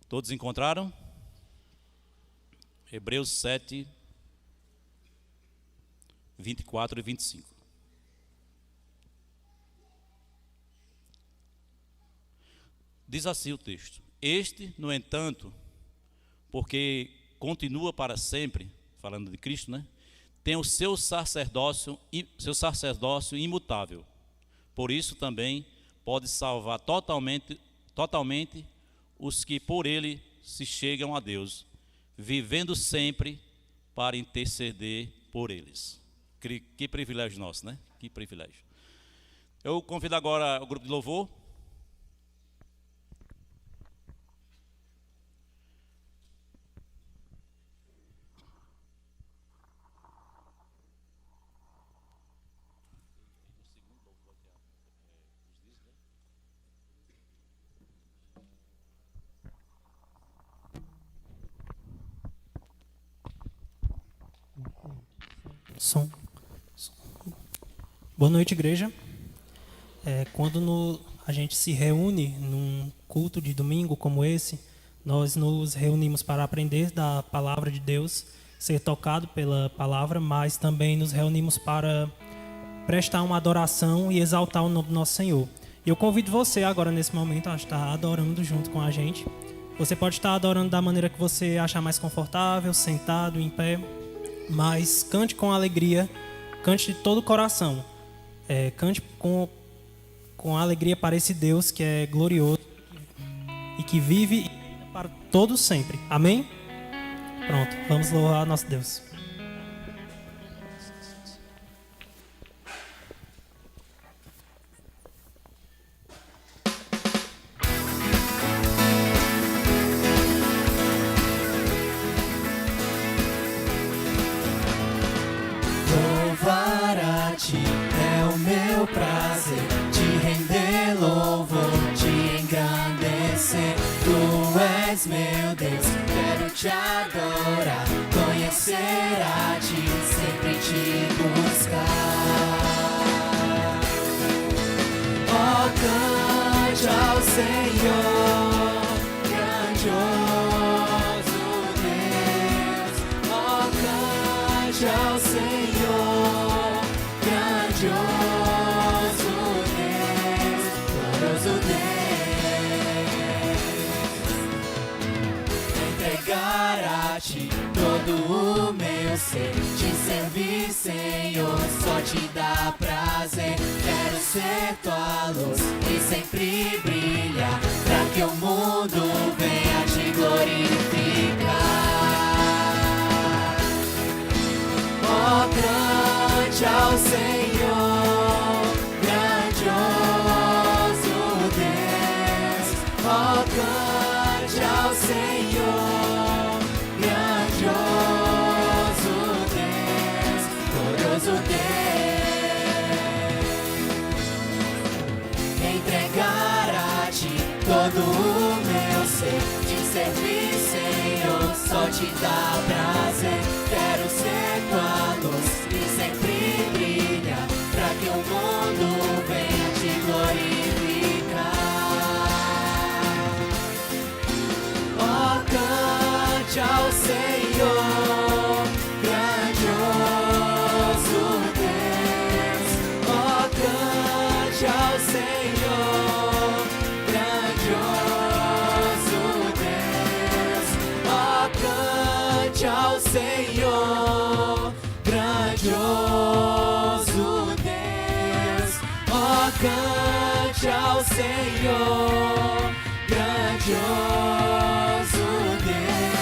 Todos encontraram? Hebreus 7, 24 e 25. Diz assim o texto: Este, no entanto, porque continua para sempre, falando de Cristo, né? Tem o seu sacerdócio imutável. Por isso também pode salvar totalmente os que por ele se chegam a Deus, vivendo sempre para interceder por eles. Que privilégio nosso, né? Que privilégio. Eu convido agora o grupo de louvor. Som. Boa noite, igreja. Quando a gente se reúne num culto de domingo como esse, nós nos reunimos para aprender da palavra de Deus, ser tocado pela palavra, mas também nos reunimos para prestar uma adoração e exaltar o nome do nosso Senhor. E eu convido você agora, nesse momento, a estar adorando junto com a gente. Você pode estar adorando da maneira que você achar mais confortável, sentado, em pé, mas cante com alegria, cante de todo o coração. Cante com alegria para esse Deus que é glorioso e que vive para todos sempre. Amém? Pronto, vamos louvar nosso Deus. Louvar a ti é o meu prazer, te render louvor, te engrandecer. Tu és meu Deus, quero te adorar, conhecer a ti, sempre te buscar. Oh, cante ao Senhor, grandioso Deus. Oh, cante ao Senhor, grandioso Deus, glorioso Deus. Entregar a ti todo o meu ser, te servir, Senhor, só te dá prazer. Quero ser tua luz e sempre brilhar, pra que o mundo venha te glorificar. Oh, cante ao Senhor, grandioso Deus. Oh, cante ao Senhor, grandioso Deus, glorioso Deus. Entregar a ti todo o meu ser, te servir, Senhor, só te dá prazer. Quero ser tua luz e sempre brilhar, pra que o mundo venha te glorificar. Oh, cante ao Senhor, grandioso Deus. Oh, cante ao Senhor, grandioso Deus. Oh, cante ao Senhor, grandioso Deus. Oh, cante ao Senhor, grandioso Deus.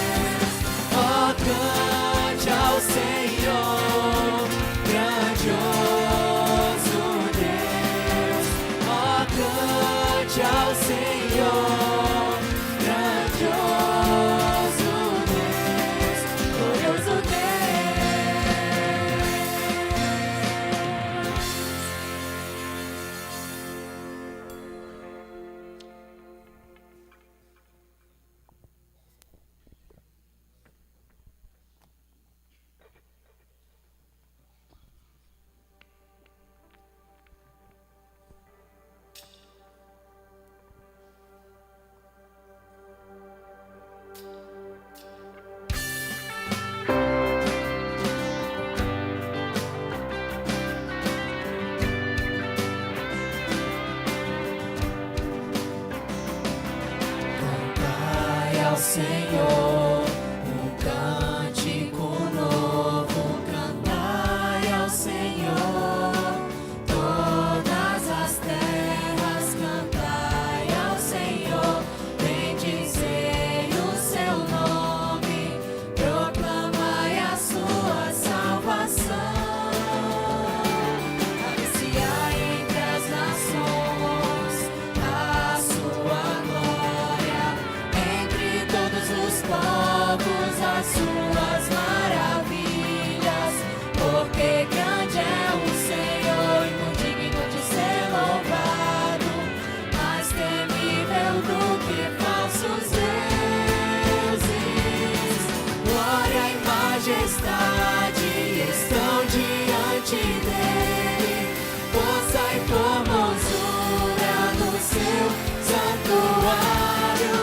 Oh, cante ao Senhor, grandioso Deus. Oh, cante ao Senhor, grandioso Deus, glorioso Deus. ao Senhor um cântico novo, cantai ao Senhor, todas as terras, cantai ao Senhor, bendizei o seu nome, proclamai a sua salvação. Anunciai entre as nações a sua glória, entre todos os povos as suas maravilhas, porque grande é o Senhor e muito digno de ser louvado, mais temível do que falsos deuses. Glória e majestade estão diante dele, força e formosura no seu santuário.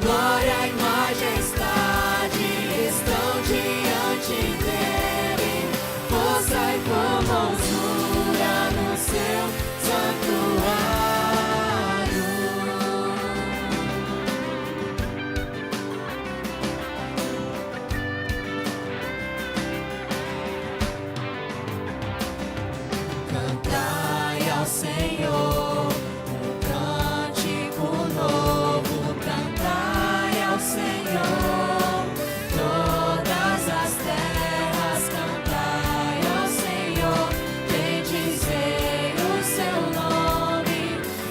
Glória e majestade estão diante dele, força e formosura no seu santuário. Cantai ao Senhor um cântico novo, cantai ao Senhor, todas as terras, cantai ao Senhor, bendizei o seu nome,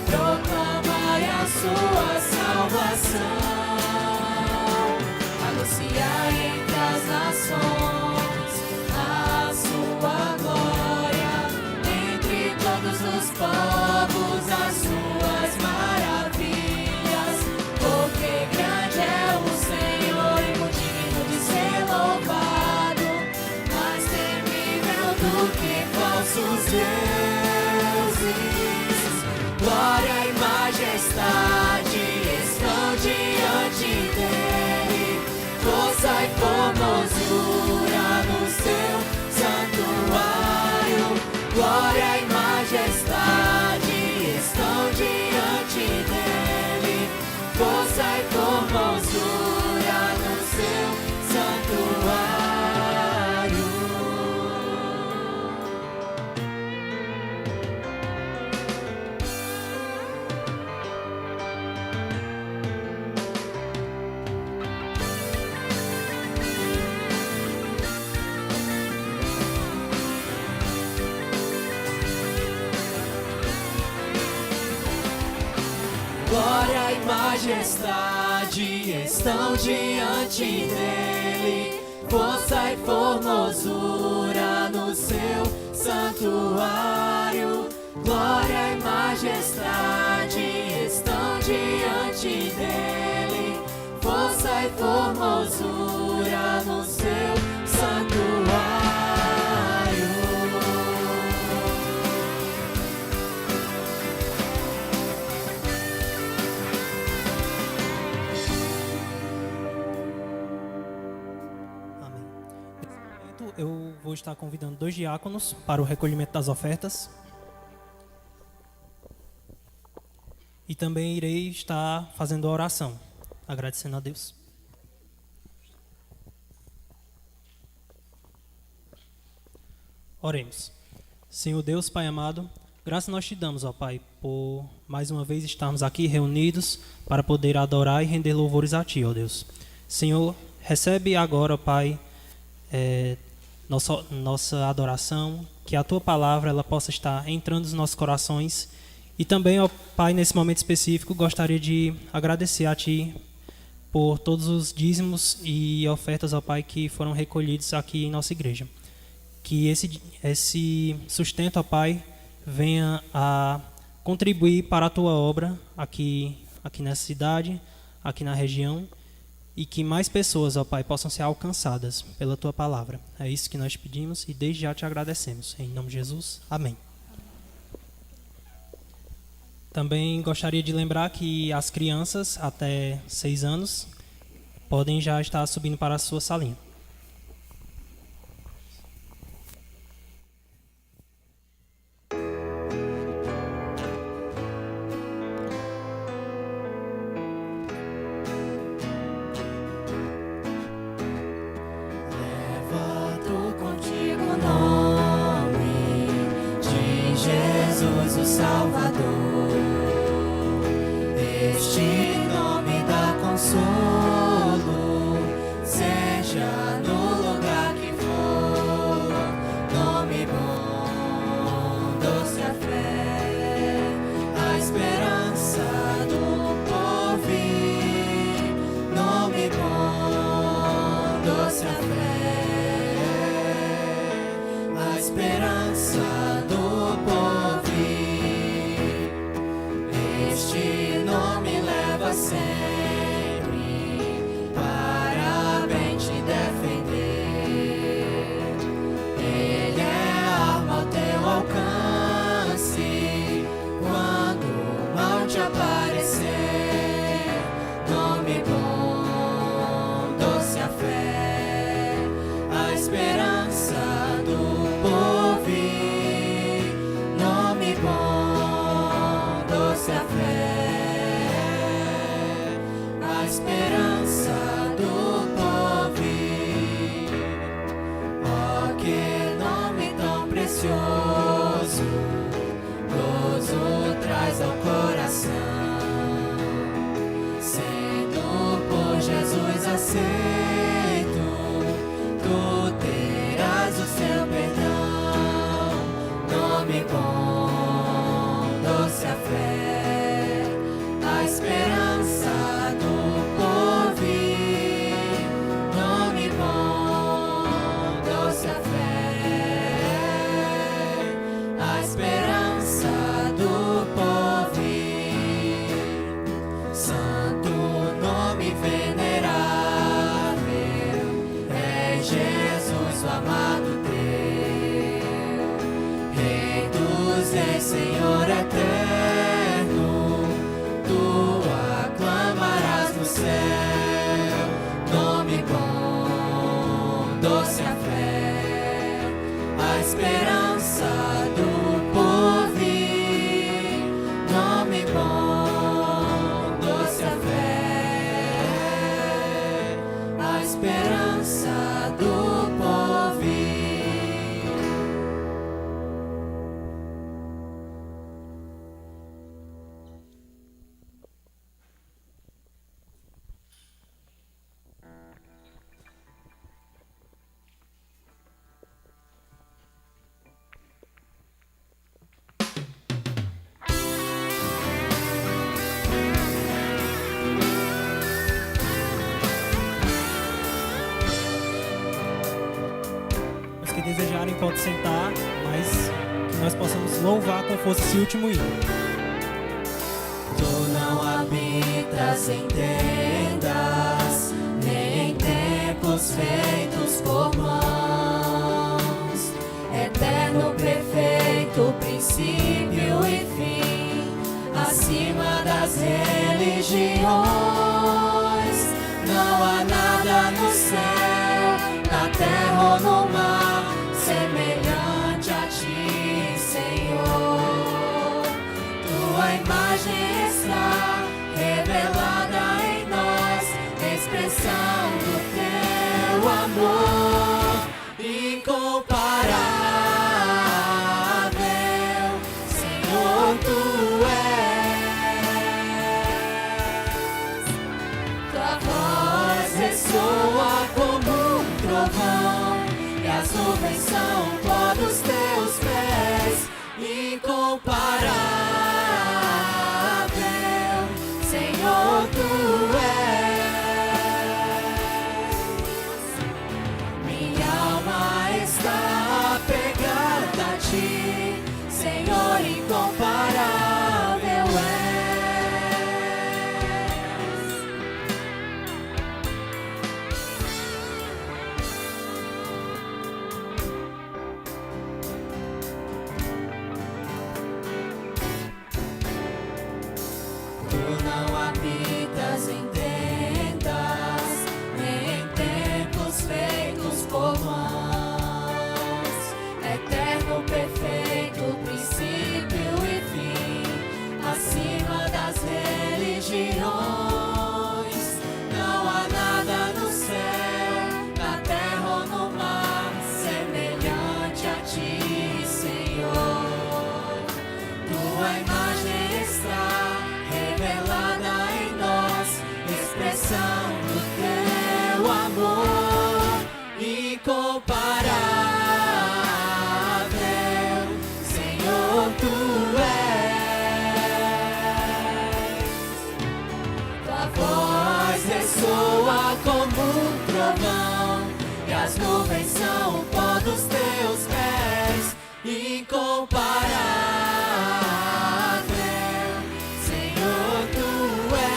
proclamai a sua salvação. Anunciai entre as nações a sua glória, entre todos os povos as suas maravilhas, porque grande é o Senhor e muito digno de ser louvado, mais temível do que falsos deuses. Glória e majestade estão diante dele, força e formosura no seu santuário. Glória e majestade estão diante dele, força e formosura no seu santuário. Glória e majestade estão diante dele, força e formosura no seu santuário. Glória e majestade estão diante dele, força e formosura no seu santuário. Amém. Nesse momento, eu vou estar convidando 2 diáconos para o recolhimento das ofertas. E também irei estar fazendo a oração, agradecendo a Deus. Oremos. Senhor Deus, Pai amado, graças nós te damos, ó Pai, por mais uma vez estarmos aqui reunidos para poder adorar e render louvores a Ti, ó Deus. Senhor, recebe agora, ó Pai, nossa adoração, que a Tua palavra ela possa estar entrando nos nossos corações. E também, ó Pai, nesse momento específico, gostaria de agradecer a Ti por todos os dízimos e ofertas, ó Pai, que foram recolhidos aqui em nossa igreja. Que esse sustento, ó Pai, venha a contribuir para a Tua obra aqui nessa cidade, aqui na região, e que mais pessoas, ó Pai, possam ser alcançadas pela Tua palavra. É isso que nós pedimos e desde já te agradecemos. Em nome de Jesus, amém. Também gostaria de lembrar que as crianças até 6 anos podem já estar subindo para a sua salinha. Jesus o Salvador. Este nome dá consolo, seja no lugar que for. Nome bom, doce a fé, a esperança do porvir. Nome bom, doce a fé, a esperança do porvir. Este nome leva sempre para bem te defender. Ele é arma ao teu alcance quando o mal te aparecer. Nome bom, doce a fé, a esperança do porvir. Nome bom, doce a fé, a esperança do porvir. Oh, que nome tão precioso, gozo traz ao coração. Sendo por Jesus aceito, tu terás o seu perdão. Nome bom, doce a fé, a esperança do porvir. Nome bom, doce a fé, a esperança do porvir. Santo nome venerável, é Jesus o amado teu. Rei dos reis, Senhor eterno, tu aclamarás no céu. Nome bom, doce a fé, a esperança do porvir. Nome bom, doce a fé, a esperança do porvir. Os que desejarem podem sentar, mas que nós possamos louvar com força esse último hino. Tu não habitas em tendas, nem em templos feitos por mãos. Eterno, perfeito, princípio e fim, acima das religiões. Não há nada no céu, na terra ou no mar, semelhante a ti, Senhor. Tua imagem está revelada em nós, expressão do teu amor incomparável. Senhor, tu és. Tua voz ressoa como um trovão, e as nuvens são o pó dos teus pés. Incomparável, Senhor, tu és. Minha alma está apegada a ti, Senhor, incomparável és. tua imagem está revelada em nós, expressão do teu amor incomparável. Senhor, tu és. Tua voz ressoa como um trovão, e as nuvens são o pó dos teus pés. Incomparável, Senhor, tu és.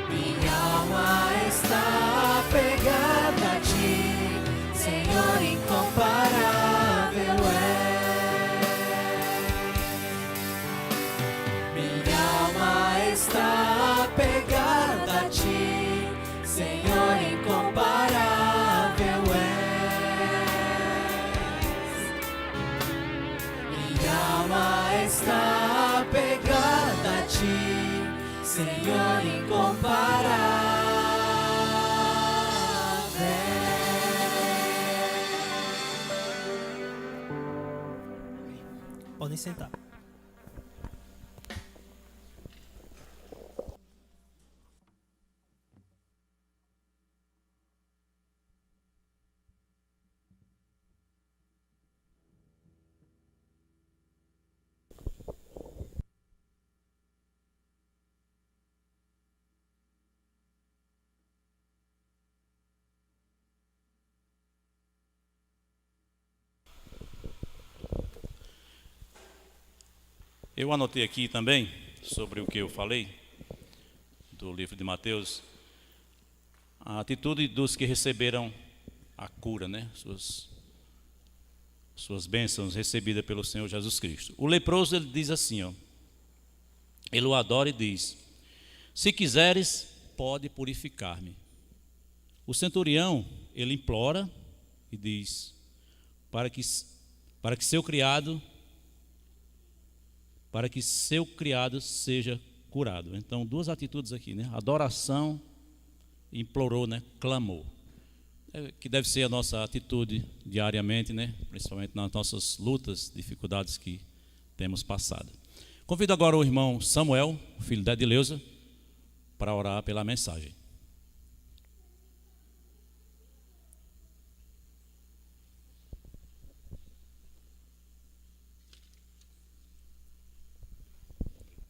Minha alma está apegada a ti, Senhor, incomparável és. Minha alma está apegada a ti, Senhor, incomparável és. Está apegada a ti, Senhor, incomparável. Podem sentar. Eu anotei aqui também, sobre o que eu falei, do livro de Mateus, a atitude dos que receberam a cura, né? Suas bênçãos recebidas pelo Senhor Jesus Cristo. O leproso, ele diz assim, ó, ele o adora e diz: se quiseres, pode purificar-me. O centurião, ele implora e diz, para que seu criado seja curado. Então, duas atitudes aqui, né? Adoração, implorou, né? Clamou. Que deve ser a nossa atitude diariamente, né? Principalmente nas nossas lutas, dificuldades que temos passado. Convido agora o irmão Samuel, filho da Edileuza, para orar pela mensagem.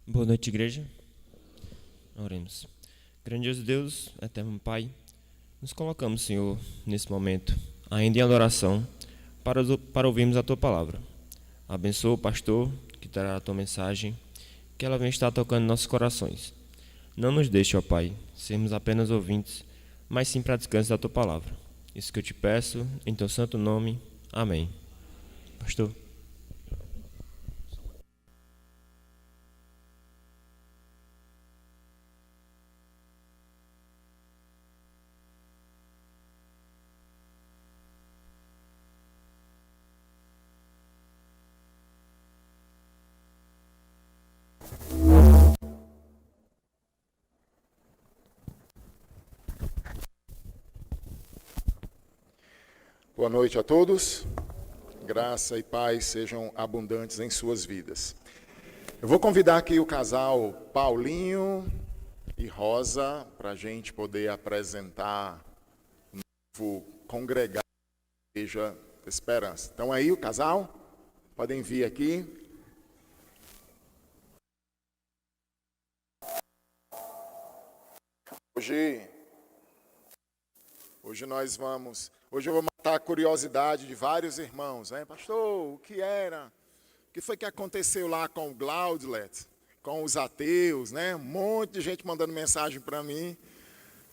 Boa noite, igreja. Oremos. Grandioso Deus, eterno Pai, nos colocamos, Senhor, nesse momento, ainda em adoração, para ouvirmos a Tua palavra. Abençoa o pastor que trará a Tua mensagem, que ela venha estar tocando nossos corações. Não nos deixe, ó Pai, sermos apenas ouvintes, mas sim praticantes da Tua palavra. Isso que eu te peço, em Teu santo nome. Amém. Pastor. Boa noite a todos. Graça e paz sejam abundantes em suas vidas. Eu vou convidar aqui o casal Paulinho e Rosa para a gente poder apresentar o novo congregado da Igreja Esperança. Então aí o casal, podem vir aqui. Hoje eu vou matar a curiosidade de vários irmãos, né? Pastor, o que era? O que foi que aconteceu lá com o Glaudlet, com os ateus, né? Um monte de gente mandando mensagem para mim,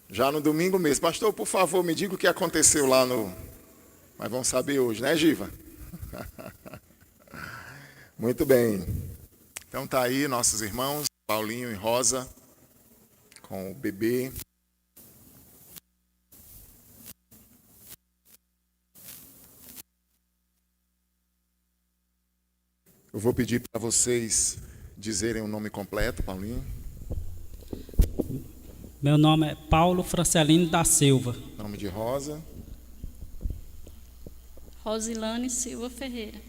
já no domingo mesmo. Pastor, por favor, me diga o que aconteceu lá no... Mas vamos saber hoje, né, Giva? Muito bem. Então tá aí nossos irmãos, Paulinho e Rosa, com o bebê. Eu vou pedir para vocês dizerem o nome completo, Paulinho. Meu nome é Paulo Francelino da Silva. Nome de Rosa. Rosilane Silva Ferreira.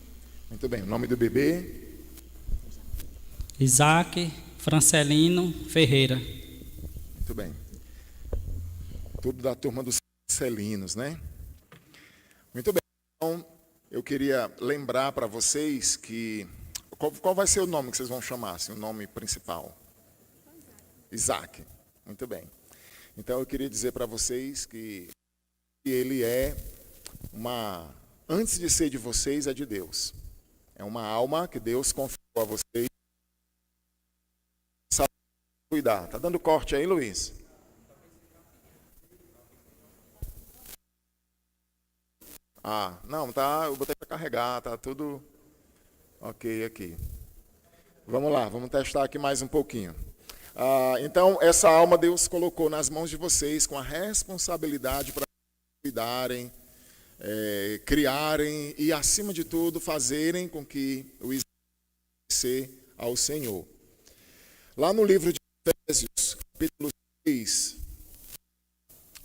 Muito bem, o nome do bebê? Isaac Francelino Ferreira. Muito bem. Tudo da turma dos Celinos, né? Muito bem. Então, eu queria lembrar para vocês que... Qual vai ser o nome que vocês vão chamar, assim, o nome principal? Isaac. Muito bem. Então, eu queria dizer para vocês que ele é uma... Antes de ser de vocês, é de Deus. É uma alma que Deus confiou a vocês. Sabe cuidar. Tá dando corte aí, Luiz? Não, tá, eu botei para carregar, tá tudo ok aqui. Vamos lá, vamos testar aqui mais um pouquinho. Então, essa alma Deus colocou nas mãos de vocês com a responsabilidade para cuidarem, criarem e, acima de tudo, fazerem com que o Isaac seja ao Senhor. Lá no livro de Efésios, capítulo 6,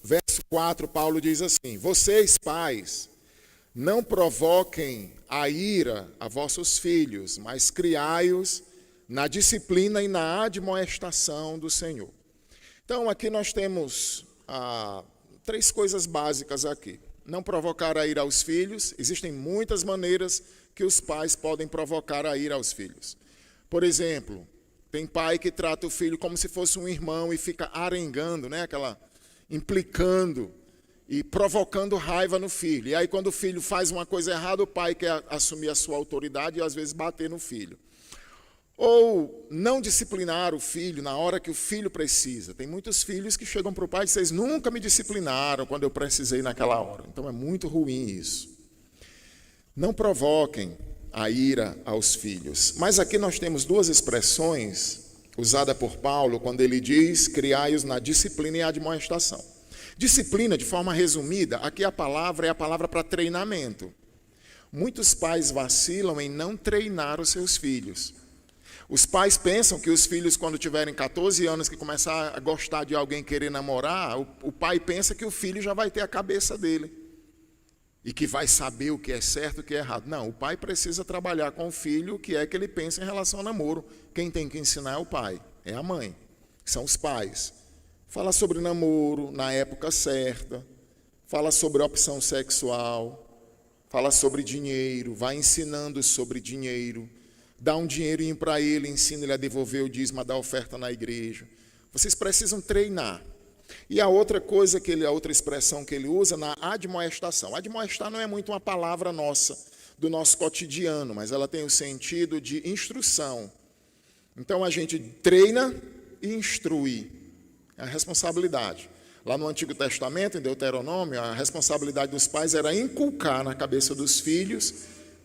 verso 4, Paulo diz assim: vocês, pais, não provoquem a ira a vossos filhos, mas criai-os na disciplina e na admoestação do Senhor. Então, aqui nós temos 3 coisas básicas aqui. Não provocar a ira aos filhos. Existem muitas maneiras que os pais podem provocar a ira aos filhos. Por exemplo, tem pai que trata o filho como se fosse um irmão e fica arengando, né? Implicando e provocando raiva no filho. E aí, quando o filho faz uma coisa errada, o pai quer assumir a sua autoridade e, às vezes, bater no filho. Ou não disciplinar o filho na hora que o filho precisa. Tem muitos filhos que chegam para o pai e dizem: vocês nunca me disciplinaram quando eu precisei naquela hora. Então, é muito ruim isso. Não provoquem a ira aos filhos. Mas aqui nós temos 2 expressões usadas por Paulo quando ele diz: criai-os na disciplina e admoestação. Disciplina, de forma resumida, aqui a palavra é a palavra para treinamento. Muitos pais vacilam em não treinar os seus filhos. Os pais pensam que os filhos, quando tiverem 14 anos, que começar a gostar de alguém, querer namorar, o pai pensa que o filho já vai ter a cabeça dele e que vai saber o que é certo e o que é errado. Não, o pai precisa trabalhar com o filho o que é que ele pensa em relação ao namoro. Quem tem que ensinar é o pai, é a mãe, são os pais. Fala sobre namoro na época certa, fala sobre opção sexual, fala sobre dinheiro, vai ensinando sobre dinheiro, dá um dinheirinho para ele, ensina ele a devolver o dízimo, a dar oferta na igreja. Vocês precisam treinar. E a outra coisa, a outra expressão que ele usa na admoestação. Admoestar não é muito uma palavra nossa, do nosso cotidiano, mas ela tem o sentido de instrução. Então a gente treina e instrui. É a responsabilidade. Lá no Antigo Testamento, em Deuteronômio, a responsabilidade dos pais era inculcar na cabeça dos filhos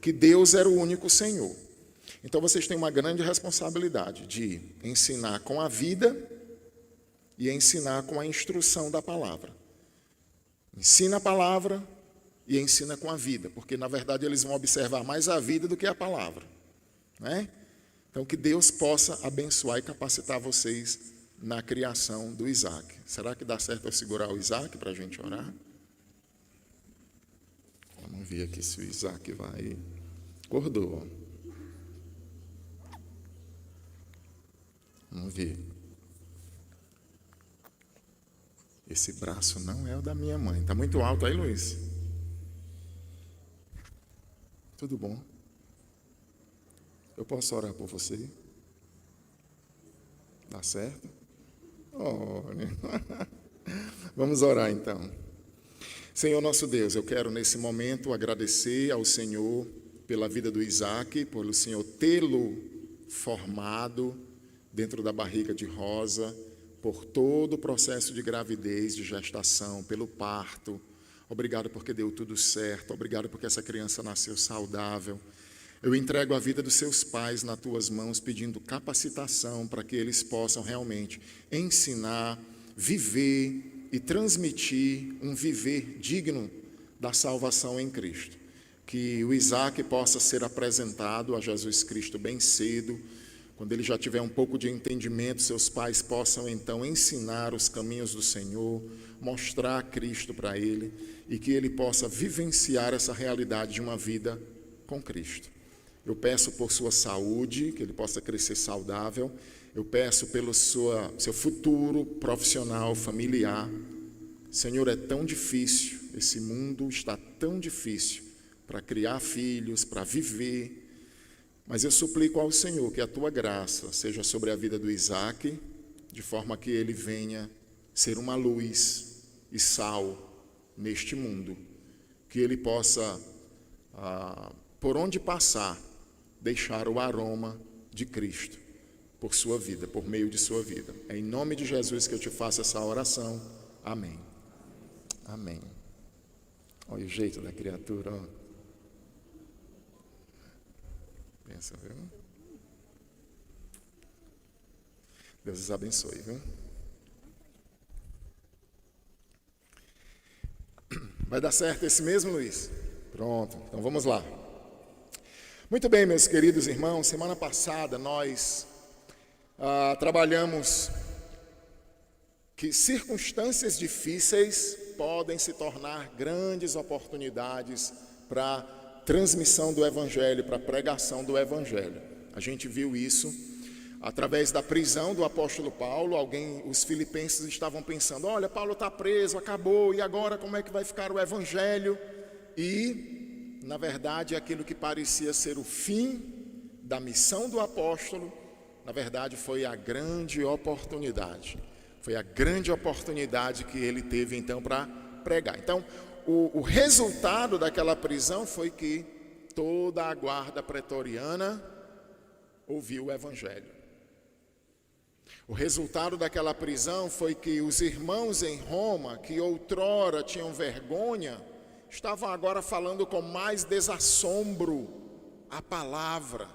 que Deus era o único Senhor. Então vocês têm uma grande responsabilidade de ensinar com a vida e ensinar com a instrução da palavra. Ensina a palavra e ensina com a vida, porque na verdade eles vão observar mais a vida do que a palavra, né? Então que Deus possa abençoar e capacitar vocês na criação do Isaac. Será que dá certo eu segurar o Isaac para a gente orar? Vamos ver aqui se o Isaac vai... Acordou. Vamos ver. Esse braço não é o da minha mãe. Está muito alto aí, Luiz? Tudo bom? Eu posso orar por você? Dá certo? Olha. Vamos orar então. Senhor nosso Deus, eu quero nesse momento agradecer ao Senhor pela vida do Isaac, pelo Senhor tê-lo formado dentro da barriga de Rosa, por todo o processo de gravidez, de gestação, pelo parto. Obrigado porque deu tudo certo, obrigado porque essa criança nasceu saudável. Eu entrego a vida dos seus pais nas tuas mãos, pedindo capacitação para que eles possam realmente ensinar, viver e transmitir um viver digno da salvação em Cristo. Que o Isaac possa ser apresentado a Jesus Cristo bem cedo. Quando ele já tiver um pouco de entendimento, seus pais possam então ensinar os caminhos do Senhor, mostrar Cristo para ele e que ele possa vivenciar essa realidade de uma vida com Cristo. Eu peço por sua saúde, que ele possa crescer saudável. Eu peço pelo seu futuro profissional, familiar. Senhor, é tão difícil, esse mundo está tão difícil para criar filhos, para viver. Mas eu suplico ao Senhor que a tua graça seja sobre a vida do Isaac, de forma que ele venha ser uma luz e sal neste mundo. Que ele possa, por onde passar, deixar o aroma de Cristo por sua vida, por meio de sua vida. É em nome de Jesus que eu te faço essa oração. Amém. Amém. Olha o jeito da criatura, ó. Pensa, viu? Deus os abençoe, viu? Vai dar certo esse mesmo, Luiz? Pronto, então vamos lá. Muito bem, meus queridos irmãos, semana passada nós trabalhamos que circunstâncias difíceis podem se tornar grandes oportunidades para transmissão do Evangelho, para pregação do Evangelho. A gente viu isso através da prisão do apóstolo Paulo. Os filipenses estavam pensando, olha, Paulo está preso, acabou, e agora como é que vai ficar o Evangelho? E, na verdade, aquilo que parecia ser o fim da missão do apóstolo, na verdade foi a grande oportunidade. Foi a grande oportunidade que ele teve então para pregar. Então, o resultado daquela prisão foi que toda a guarda pretoriana ouviu o Evangelho. O resultado daquela prisão foi que os irmãos em Roma, que outrora tinham vergonha, estavam agora falando com mais desassombro a palavra.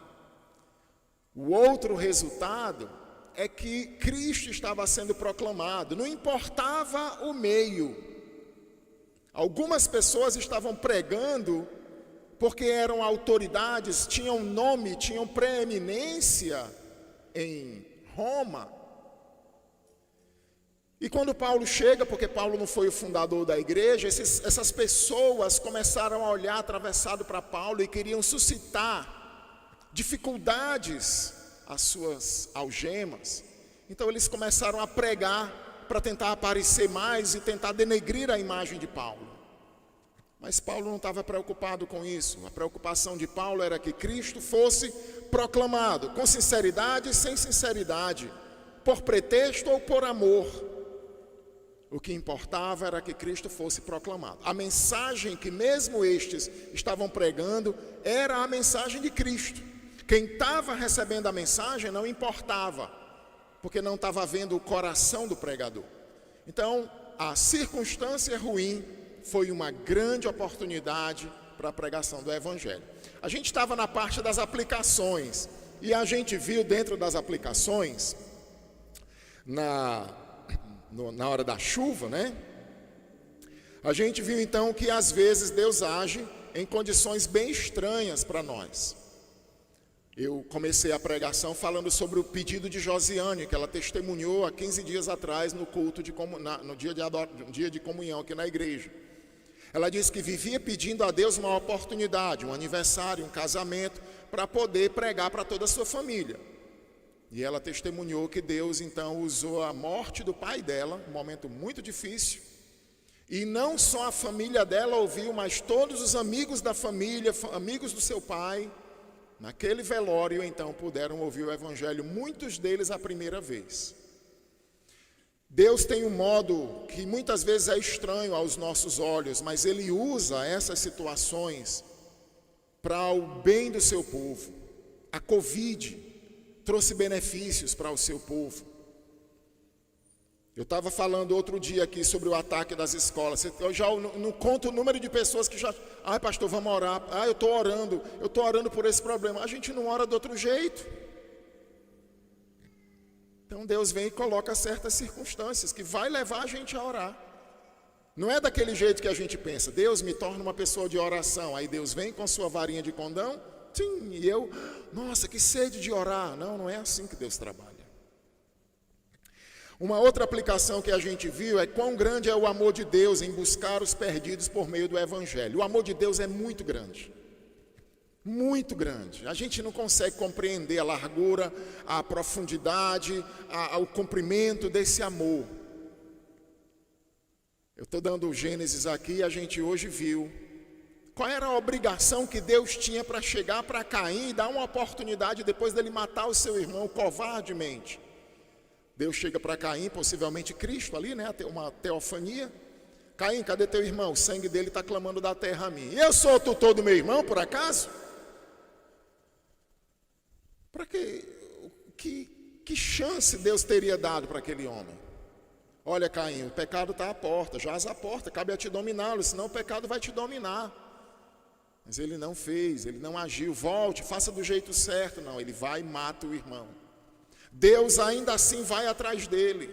O outro resultado é que Cristo estava sendo proclamado, não importava o meio. Algumas pessoas estavam pregando porque eram autoridades, tinham nome, tinham preeminência em Roma. E quando Paulo chega, porque Paulo não foi o fundador da igreja, essas pessoas começaram a olhar atravessado para Paulo e queriam suscitar dificuldades às suas algemas. Então eles começaram a pregar para tentar aparecer mais e tentar denegrir a imagem de Paulo. Mas Paulo não estava preocupado com isso. A preocupação de Paulo era que Cristo fosse proclamado, com sinceridade e sem sinceridade, por pretexto ou por amor. O que importava era que Cristo fosse proclamado. A mensagem que mesmo estes estavam pregando era a mensagem de Cristo. Quem estava recebendo a mensagem não importava, porque não estava vendo o coração do pregador. Então, a circunstância ruim foi uma grande oportunidade para a pregação do Evangelho. A gente estava na parte das aplicações, e a gente viu dentro das aplicações, na hora da chuva, né? A gente viu então que às vezes Deus age em condições bem estranhas para nós. Eu comecei a pregação falando sobre o pedido de Josiane, que ela testemunhou há 15 dias atrás no culto no dia de comunhão aqui na igreja. Ela disse que vivia pedindo a Deus uma oportunidade, um aniversário, um casamento, para poder pregar para toda a sua família. E ela testemunhou que Deus então usou a morte do pai dela, um momento muito difícil, e não só a família dela ouviu, mas todos os amigos da família, amigos do seu pai, naquele velório então puderam ouvir o Evangelho, muitos deles a primeira vez. Deus tem um modo que muitas vezes é estranho aos nossos olhos, mas Ele usa essas situações para o bem do seu povo. A Covid trouxe benefícios para o seu povo. Eu estava falando outro dia aqui sobre o ataque das escolas. Eu já não conto o número de pessoas que já... pastor, vamos orar. Eu estou orando por esse problema. A gente não ora de outro jeito. Então Deus vem e coloca certas circunstâncias que vai levar a gente a orar. Não é daquele jeito que a gente pensa, Deus me torna uma pessoa de oração. Aí Deus vem com sua varinha de condão, tchim, e eu, nossa, que sede de orar. Não é assim que Deus trabalha. Uma outra aplicação que a gente viu é quão grande é o amor de Deus em buscar os perdidos por meio do Evangelho. O amor de Deus é muito grande. Muito grande. A gente não consegue compreender a largura, a profundidade, o comprimento desse amor. Eu estou dando o Gênesis aqui e a gente hoje viu qual era a obrigação que Deus tinha para chegar para Caim e dar uma oportunidade depois dele matar o seu irmão covardemente. Deus chega para Caim, possivelmente Cristo ali, né? Uma teofania. Caim, cadê teu irmão? O sangue dele está clamando da terra a mim. E eu sou o tutor do meu irmão, por acaso? Para quê? Que chance Deus teria dado para aquele homem? Olha, Caim, o pecado está à porta, jaz à porta, cabe a te dominá-lo, senão o pecado vai te dominar. Mas ele não fez, ele não agiu. Volte, faça do jeito certo. Não, ele vai e mata o irmão. Deus ainda assim vai atrás dele.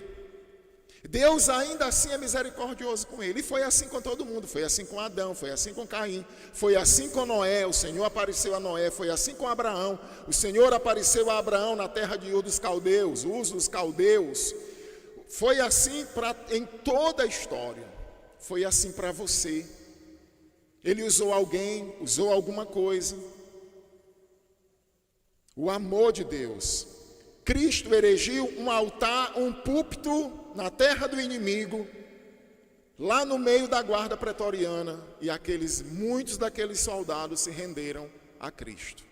Deus ainda assim é misericordioso com ele. E foi assim com todo mundo. Foi assim com Adão, foi assim com Caim, foi assim com Noé. O Senhor apareceu a Noé, foi assim com Abraão. O Senhor apareceu a Abraão na terra de Ur dos Caldeus, Uz dos Caldeus. Foi assim em toda a história. Foi assim para você. Ele usou alguém, usou alguma coisa. O amor de Deus. Cristo erigiu um altar, um púlpito na terra do inimigo, lá no meio da guarda pretoriana, e muitos daqueles soldados se renderam a Cristo.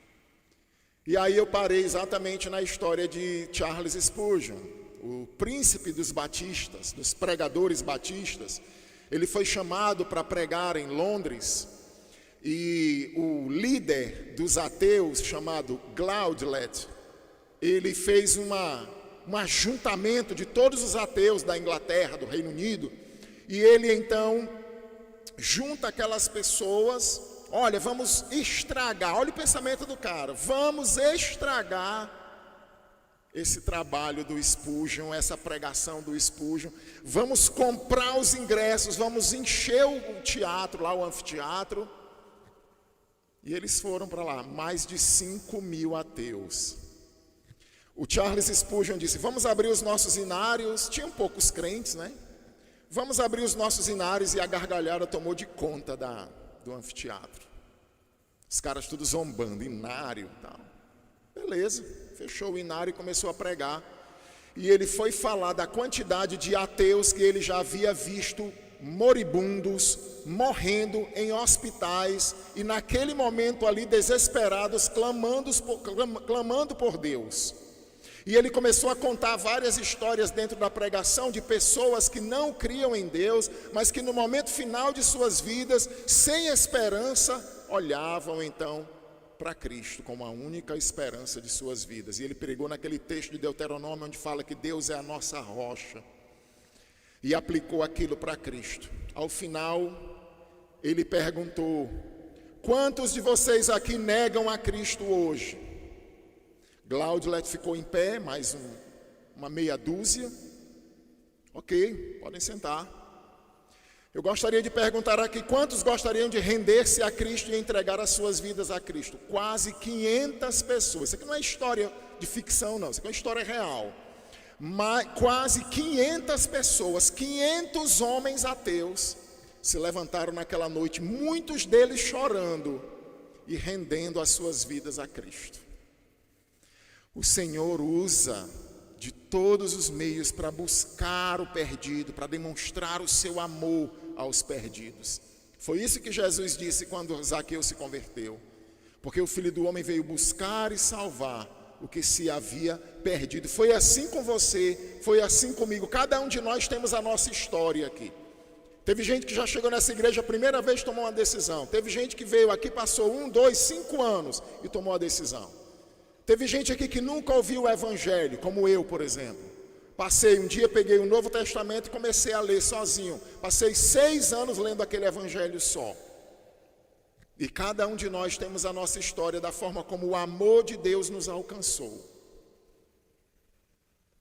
E aí eu parei exatamente na história de Charles Spurgeon, o príncipe dos batistas, dos pregadores batistas. Ele foi chamado para pregar em Londres, e o líder dos ateus, chamado Gaudelet, ele fez um ajuntamento de todos os ateus da Inglaterra, do Reino Unido, e ele então junta aquelas pessoas. Olha, vamos estragar, olha o pensamento do cara, vamos estragar esse trabalho do Spurgeon, essa pregação do Spurgeon, vamos comprar os ingressos, vamos encher o teatro, lá o anfiteatro. E eles foram para lá, mais de 5.000 ateus. O Charles Spurgeon disse, vamos abrir os nossos inários, tinham poucos crentes, né? Vamos abrir os nossos inários, e a gargalhada tomou de conta do anfiteatro. Os caras tudo zombando, inário e tal. Beleza, fechou o inário e começou a pregar. E ele foi falar da quantidade de ateus que ele já havia visto moribundos, morrendo em hospitais, e naquele momento ali desesperados, clamando por Deus. E ele começou a contar várias histórias dentro da pregação de pessoas que não criam em Deus, mas que no momento final de suas vidas, sem esperança, olhavam então para Cristo como a única esperança de suas vidas. E ele pregou naquele texto de Deuteronômio onde fala que Deus é a nossa rocha, e aplicou aquilo para Cristo. Ao final, ele perguntou, quantos de vocês aqui negam a Cristo hoje? Gaudelet ficou em pé, mais uma meia dúzia. Ok, podem sentar. Eu gostaria de perguntar aqui, quantos gostariam de render-se a Cristo e entregar as suas vidas a Cristo? Quase 500 pessoas. Isso aqui não é história de ficção, não. Isso aqui é uma história real. Quase 500 pessoas, 500 homens ateus se levantaram naquela noite, muitos deles chorando e rendendo as suas vidas a Cristo. O Senhor usa de todos os meios para buscar o perdido, para demonstrar o seu amor aos perdidos. Foi isso que Jesus disse quando Zaqueu se converteu. Porque o Filho do Homem veio buscar e salvar o que se havia perdido. Foi assim com você, foi assim comigo. Cada um de nós temos a nossa história aqui. Teve gente que já chegou nessa igreja a primeira vez e tomou uma decisão. Teve gente que veio aqui, passou 1, 2, 5 anos e tomou a decisão. Teve gente aqui que nunca ouviu o Evangelho, como eu, por exemplo. Passei um dia, peguei o Novo Testamento e comecei a ler sozinho. Passei 6 anos lendo aquele Evangelho só. E cada um de nós temos a nossa história da forma como o amor de Deus nos alcançou.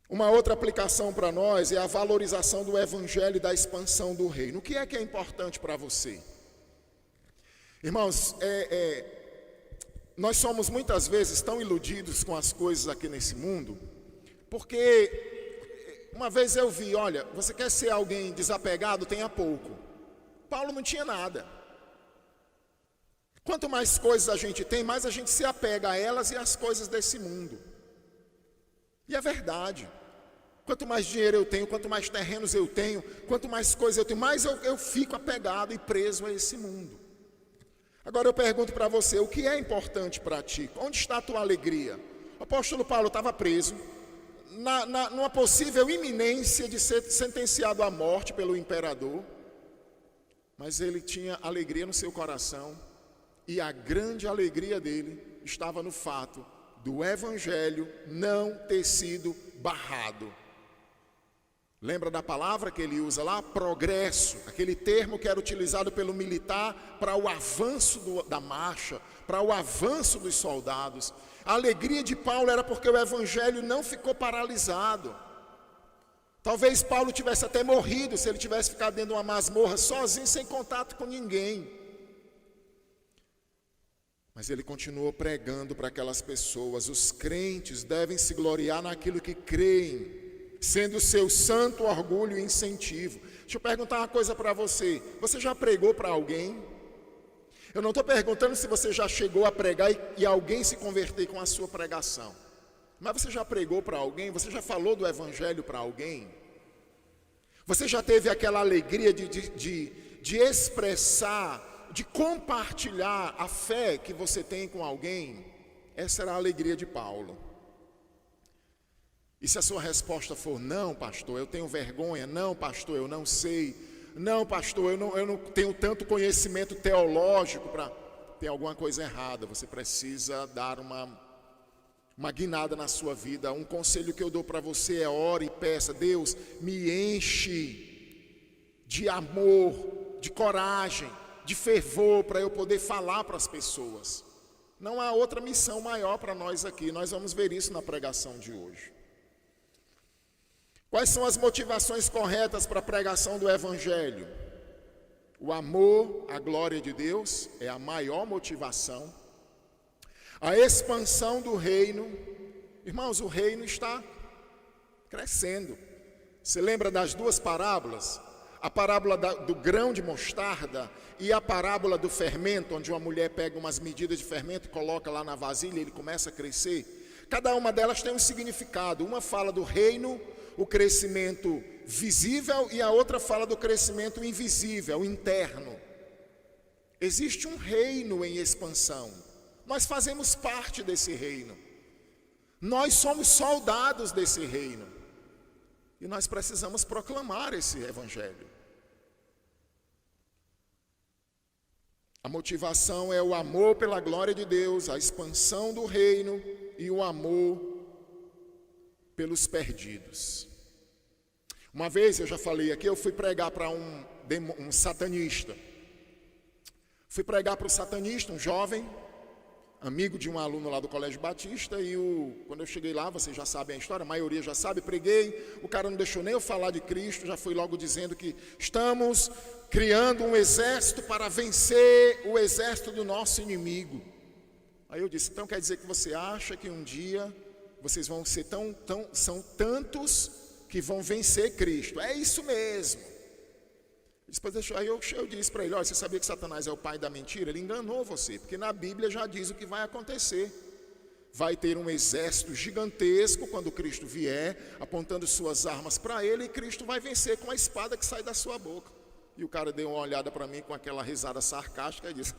Uma outra aplicação para nós é a valorização do Evangelho e da expansão do reino. O que é importante para você? Irmãos, nós somos muitas vezes tão iludidos com as coisas aqui nesse mundo, porque uma vez eu vi, olha, você quer ser alguém desapegado, tenha pouco. Paulo não tinha nada. Quanto mais coisas a gente tem, mais a gente se apega a elas e às coisas desse mundo. E é verdade. Quanto mais dinheiro eu tenho, quanto mais terrenos eu tenho, quanto mais coisas eu tenho, mais eu fico apegado e preso a esse mundo. Agora eu pergunto para você, o que é importante para ti? Onde está a tua alegria? O apóstolo Paulo estava preso, numa possível iminência de ser sentenciado à morte pelo imperador, mas ele tinha alegria no seu coração, e a grande alegria dele estava no fato do evangelho não ter sido barrado. Lembra da palavra que ele usa lá? Progresso, aquele termo que era utilizado pelo militar para o avanço da marcha, para o avanço dos soldados. A alegria de Paulo era porque o evangelho não ficou paralisado. Talvez Paulo tivesse até morrido se ele tivesse ficado dentro de uma masmorra sozinho, sem contato com ninguém. Mas ele continuou pregando para aquelas pessoas. Os crentes devem se gloriar naquilo que creem, sendo seu santo orgulho e incentivo. Deixa eu perguntar uma coisa para você. Você já pregou para alguém? Eu não estou perguntando se você já chegou a pregar e alguém se converter com a sua pregação. Mas você já pregou para alguém? Você já falou do evangelho para alguém? Você já teve aquela alegria de expressar, de compartilhar a fé que você tem com alguém? Essa era a alegria de Paulo. E se a sua resposta for, não, pastor, eu tenho vergonha, não, pastor, eu não sei, não, pastor, eu não tenho tanto conhecimento teológico para... Tem alguma coisa errada, você precisa dar uma guinada na sua vida. Um conselho que eu dou para você é ore e peça, Deus, me enche de amor, de coragem, de fervor, para eu poder falar para as pessoas. Não há outra missão maior para nós aqui, nós vamos ver isso na pregação de hoje. Quais são as motivações corretas para a pregação do evangelho? O amor à glória de Deus é a maior motivação. A expansão do reino. Irmãos, o reino está crescendo. Você lembra das duas parábolas? A parábola do grão de mostarda e a parábola do fermento, onde uma mulher pega umas medidas de fermento e coloca lá na vasilha e ele começa a crescer. Cada uma delas tem um significado. Uma fala do reino, o crescimento visível, e a outra fala do crescimento invisível, interno. Existe um reino em expansão. Nós fazemos parte desse reino. Nós somos soldados desse reino. E nós precisamos proclamar esse evangelho. A motivação é o amor pela glória de Deus, a expansão do reino e o amor pelos perdidos. Uma vez, eu já falei aqui, eu fui pregar para um satanista. Fui pregar para o satanista, um jovem, amigo de um aluno lá do Colégio Batista, e quando eu cheguei lá, vocês já sabem a história, a maioria já sabe, preguei, o cara não deixou nem eu falar de Cristo, já fui logo dizendo que estamos criando um exército para vencer o exército do nosso inimigo. Aí eu disse, então quer dizer que você acha que um dia vocês vão ser são tantos que vão vencer Cristo? É isso mesmo. Aí eu disse para ele, olha, você sabia que Satanás é o pai da mentira? Ele enganou você, porque na Bíblia já diz o que vai acontecer. Vai ter um exército gigantesco quando Cristo vier, apontando suas armas para ele, e Cristo vai vencer com a espada que sai da sua boca. E o cara deu uma olhada para mim com aquela risada sarcástica e disse,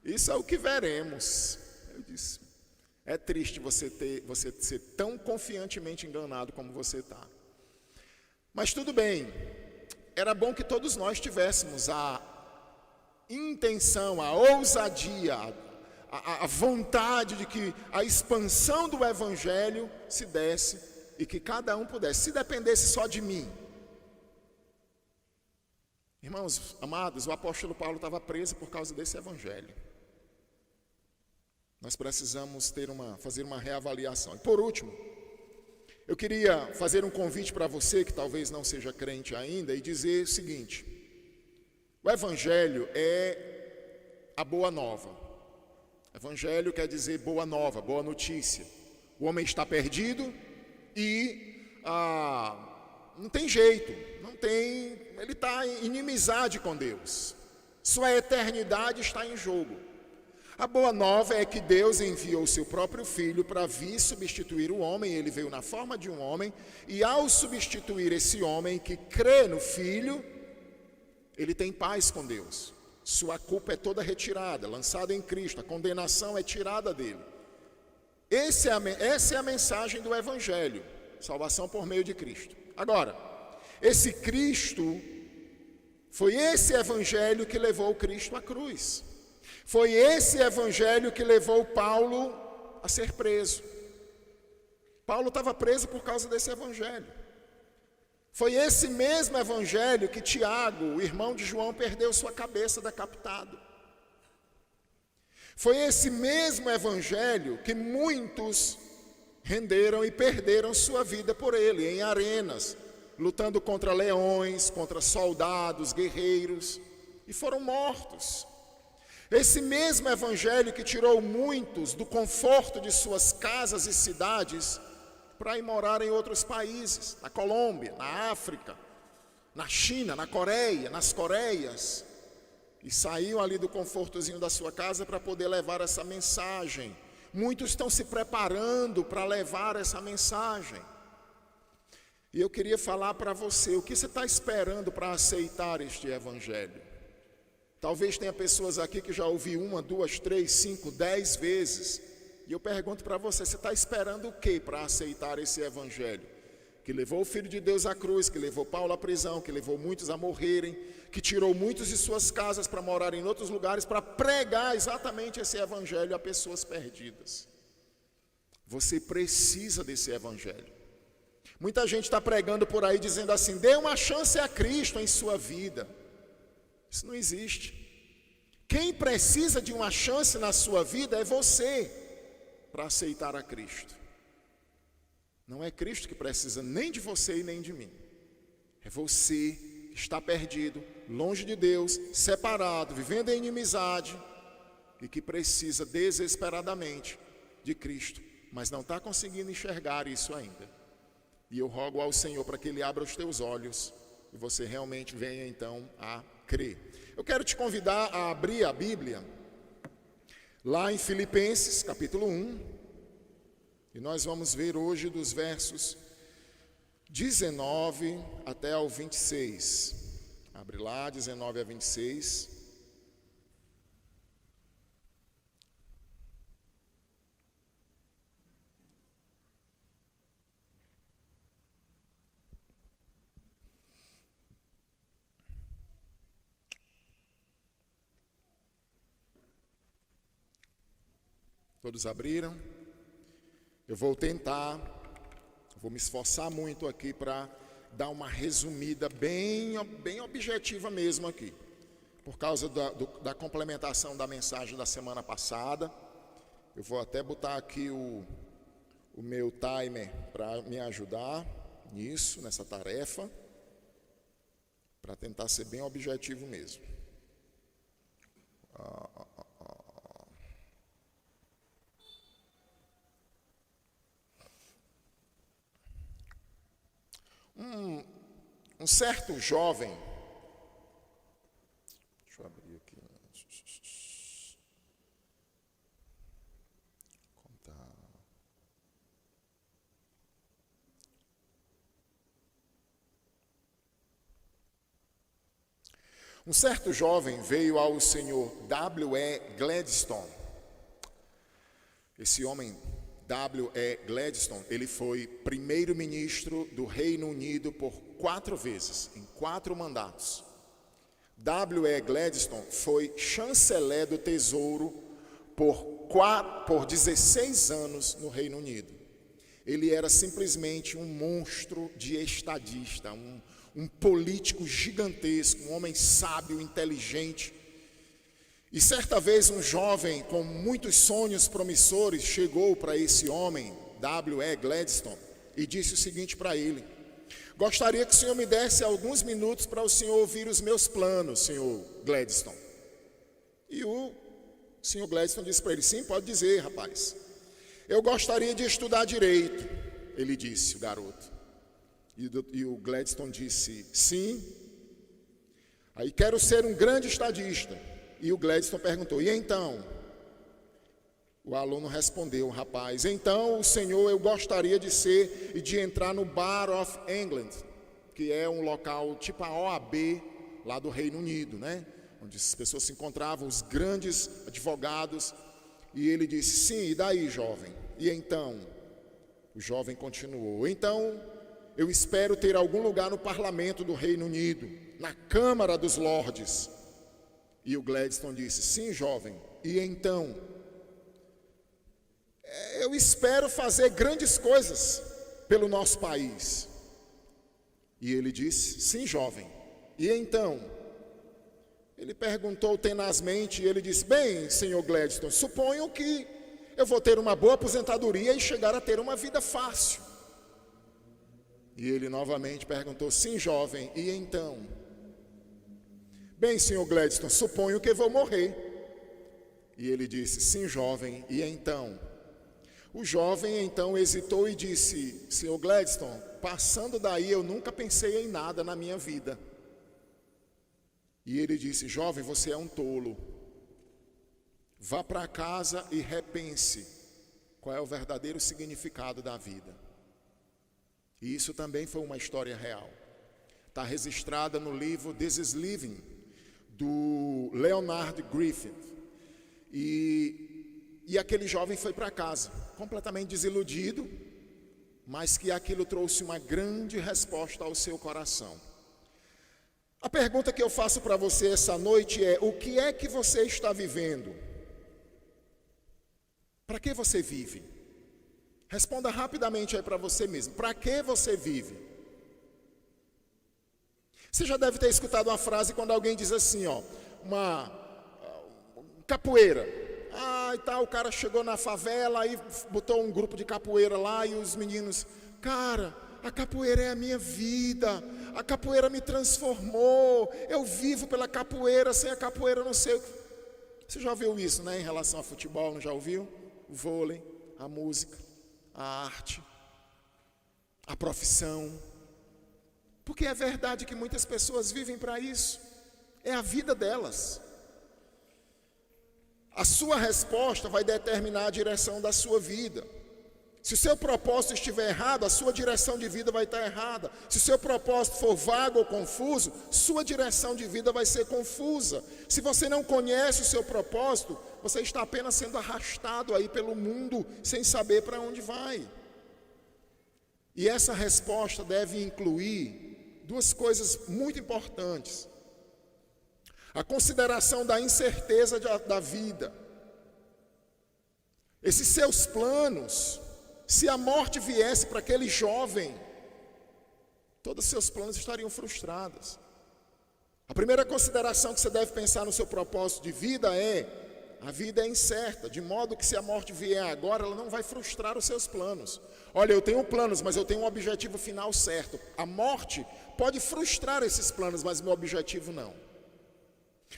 isso é o que veremos. Eu disse, é triste você ser tão confiantemente enganado como você está. Mas tudo bem. Era bom que todos nós tivéssemos a intenção, a ousadia, a vontade de que a expansão do evangelho se desse e que cada um pudesse. Se dependesse só de mim. Irmãos amados, o apóstolo Paulo estava preso por causa desse evangelho. Nós precisamos fazer uma reavaliação. E por último, eu queria fazer um convite para você que talvez não seja crente ainda e dizer o seguinte: o evangelho é a boa nova. Evangelho quer dizer boa nova, boa notícia. O homem está perdido e não tem jeito, ele está em inimizade com Deus. Sua eternidade está em jogo. A boa nova é que Deus enviou o seu próprio Filho para vir substituir o homem. Ele veio na forma de um homem, e ao substituir esse homem que crê no Filho, ele tem paz com Deus. Sua culpa é toda retirada, lançada em Cristo, a condenação é tirada dele. Essa é a mensagem do Evangelho, salvação por meio de Cristo. Agora, esse Cristo, foi esse Evangelho que levou Cristo à cruz. Foi esse Evangelho que levou Paulo a ser preso. Paulo estava preso por causa desse Evangelho. Foi esse mesmo Evangelho que Tiago, o irmão de João, perdeu sua cabeça decapitado. Foi esse mesmo Evangelho que muitos renderam e perderam sua vida por ele, em arenas, lutando contra leões, contra soldados, guerreiros, e foram mortos. Esse mesmo Evangelho que tirou muitos do conforto de suas casas e cidades para ir morar em outros países, na Colômbia, na África, na China, na Coreia, nas Coreias, e saíam ali do confortozinho da sua casa para poder levar essa mensagem. Muitos estão se preparando para levar essa mensagem. E eu queria falar para você, o que você está esperando para aceitar este Evangelho? Talvez tenha pessoas aqui que já ouviu 1, 2, 3, 5, 10 vezes. E eu pergunto para você está esperando o que para aceitar esse Evangelho? Que levou o Filho de Deus à cruz, que levou Paulo à prisão, que levou muitos a morrerem, que tirou muitos de suas casas para morar em outros lugares, para pregar exatamente esse Evangelho a pessoas perdidas. Você precisa desse Evangelho. Muita gente está pregando por aí dizendo assim, dê uma chance a Cristo em sua vida. Isso não existe. Quem precisa de uma chance na sua vida é você, para aceitar a Cristo. Não é Cristo que precisa nem de você e nem de mim. É você que está perdido, longe de Deus, separado, vivendo em inimizade, e que precisa desesperadamente de Cristo, mas não está conseguindo enxergar isso ainda. E eu rogo ao Senhor para que Ele abra os teus olhos e você realmente venha então a crer. Eu quero te convidar a abrir a Bíblia lá em Filipenses, capítulo 1, e nós vamos ver hoje dos versos 19 até ao 26. Abre lá, 19 a 26. Todos abriram? Eu vou me esforçar muito aqui para dar uma resumida bem objetiva mesmo aqui. Por causa da complementação da mensagem da semana passada. Eu vou até botar aqui o meu timer para me ajudar nisso, nessa tarefa. Para tentar ser bem objetivo mesmo. Um certo jovem, deixa eu abrir aqui, contar. Um certo jovem veio ao senhor W.E. Gladstone. Esse homem W.E. Gladstone, ele foi primeiro-ministro do Reino Unido por 4 vezes, em 4 mandatos. W.E. Gladstone foi chanceler do Tesouro por 16 anos no Reino Unido. Ele era simplesmente um monstro de estadista, um político gigantesco, um homem sábio, inteligente. E certa vez um jovem com muitos sonhos promissores chegou para esse homem, W.E. Gladstone, e disse o seguinte para ele: gostaria que o senhor me desse alguns minutos para o senhor ouvir os meus planos, senhor Gladstone. E o senhor Gladstone disse para ele: sim, pode dizer, rapaz. Eu gostaria de estudar direito, ele disse, o garoto. E o Gladstone disse: sim. Aí, quero ser um grande estadista. E o Gladstone perguntou, e então? O aluno respondeu, rapaz, então, senhor, eu gostaria de ser e de entrar no Bar of England, que é um local tipo a OAB lá do Reino Unido, né? Onde as pessoas se encontravam, os grandes advogados. E ele disse, sim, e daí, jovem? E então? O jovem continuou, então, eu espero ter algum lugar no parlamento do Reino Unido, na Câmara dos Lordes. E o Gladstone disse, sim, jovem, e então? Eu espero fazer grandes coisas pelo nosso país. E ele disse, sim, jovem, e então? Ele perguntou tenazmente, e ele disse, bem, senhor Gladstone, suponho que eu vou ter uma boa aposentadoria e chegar a ter uma vida fácil. E ele novamente perguntou, sim, jovem, e então? Bem, senhor Gladstone, suponho que vou morrer. E ele disse, sim, jovem, e então? O jovem então hesitou e disse, senhor Gladstone, passando daí eu nunca pensei em nada na minha vida. E ele disse, jovem, você é um tolo. Vá para casa e repense qual é o verdadeiro significado da vida. E isso também foi uma história real. Está registrada no livro This is Living, do Leonard Griffith. E aquele jovem foi para casa, completamente desiludido, mas que aquilo trouxe uma grande resposta ao seu coração. A pergunta que eu faço para você essa noite é, o que é que você está vivendo? Para que você vive? Responda rapidamente aí para você mesmo. Para que você vive? Você já deve ter escutado uma frase quando alguém diz assim, ó, uma capoeira. E tal, o cara chegou na favela e botou um grupo de capoeira lá e os meninos, cara, a capoeira é a minha vida, a capoeira me transformou, eu vivo pela capoeira, sem a capoeira eu não sei o que. Você já ouviu isso, né, em relação a futebol, não já ouviu? O vôlei, a música, a arte, a profissão. Porque é verdade que muitas pessoas vivem para isso, é a vida delas. A sua resposta vai determinar a direção da sua vida. Se o seu propósito estiver errado, a sua direção de vida vai estar errada. Se o seu propósito for vago ou confuso, sua direção de vida vai ser confusa. Se você não conhece o seu propósito, você está apenas sendo arrastado aí pelo mundo, sem saber para onde vai. E essa resposta deve incluir duas coisas muito importantes. A consideração da incerteza da vida. Esses seus planos, se a morte viesse para aquele jovem, todos os seus planos estariam frustrados. A primeira consideração que você deve pensar no seu propósito de vida é, a vida é incerta, de modo que se a morte vier agora, ela não vai frustrar os seus planos. Olha, eu tenho planos, mas eu tenho um objetivo final certo. A morte pode frustrar esses planos, mas meu objetivo não.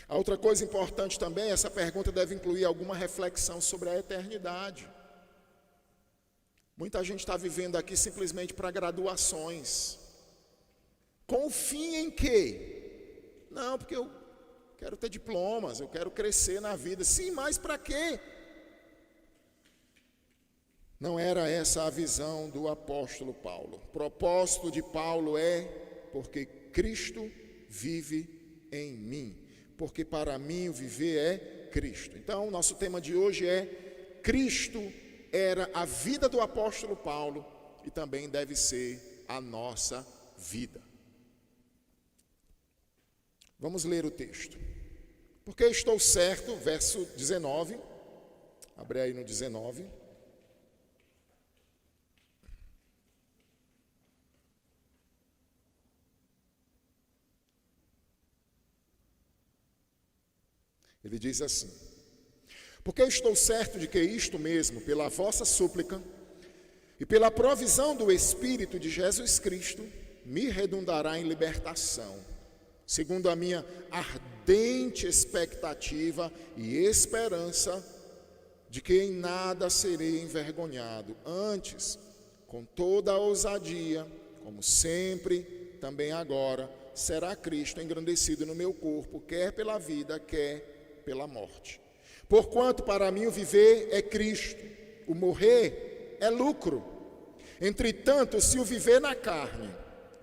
A outra coisa importante também, essa pergunta deve incluir alguma reflexão sobre a eternidade. Muita gente está vivendo aqui simplesmente para graduações. Com o fim em quê? Não, porque eu quero ter diplomas, eu quero crescer na vida. Sim, mas para quê? Não era essa a visão do apóstolo Paulo. O propósito de Paulo é, porque Cristo vive em mim. Porque para mim o viver é Cristo. Então, o nosso tema de hoje é Cristo era a vida do apóstolo Paulo e também deve ser a nossa vida. Vamos ler o texto. Porque estou certo, verso 19, abre aí no 19. Ele diz assim: porque eu estou certo de que isto mesmo, pela vossa súplica e pela provisão do Espírito de Jesus Cristo, me redundará em libertação, segundo a minha ardente expectativa e esperança de que em nada serei envergonhado. Antes, com toda a ousadia, como sempre, também agora, será Cristo engrandecido no meu corpo, quer pela vida, quer pela morte. Porquanto para mim o viver é Cristo, o morrer é lucro. Entretanto, se o viver na carne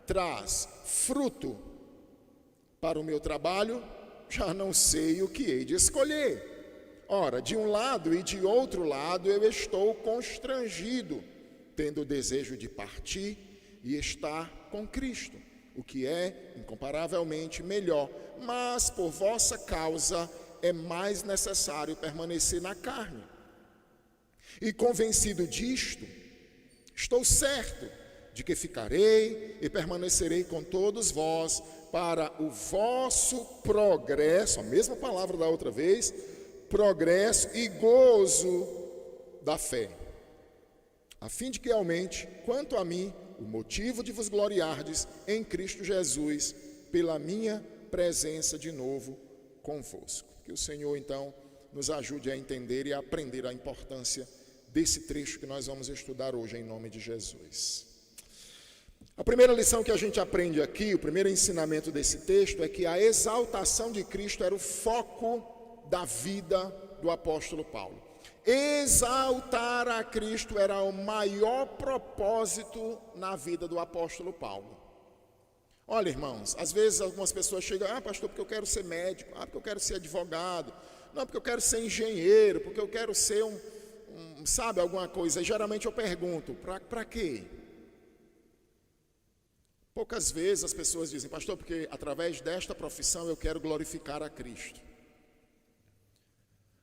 traz fruto para o meu trabalho, já não sei o que hei de escolher. Ora, de um lado e de outro lado eu estou constrangido, tendo o desejo de partir e estar com Cristo, o que é incomparavelmente melhor. Mas por vossa causa é mais necessário permanecer na carne. E convencido disto, estou certo de que ficarei e permanecerei com todos vós para o vosso progresso, a mesma palavra da outra vez, progresso e gozo da fé, a fim de que aumente, quanto a mim, o motivo de vos gloriardes em Cristo Jesus, pela minha presença de novo convosco. Que o Senhor, então, nos ajude a entender e a aprender a importância desse trecho que nós vamos estudar hoje, em nome de Jesus. A primeira lição que a gente aprende aqui, o primeiro ensinamento desse texto, é que a exaltação de Cristo era o foco da vida do apóstolo Paulo. Exaltar a Cristo era o maior propósito na vida do apóstolo Paulo. Olha, irmãos, às vezes algumas pessoas chegam, pastor, porque eu quero ser médico, porque eu quero ser advogado, não, porque eu quero ser engenheiro, porque eu quero ser sabe, alguma coisa. E geralmente eu pergunto, para quê? Poucas vezes as pessoas dizem, pastor, porque através desta profissão eu quero glorificar a Cristo.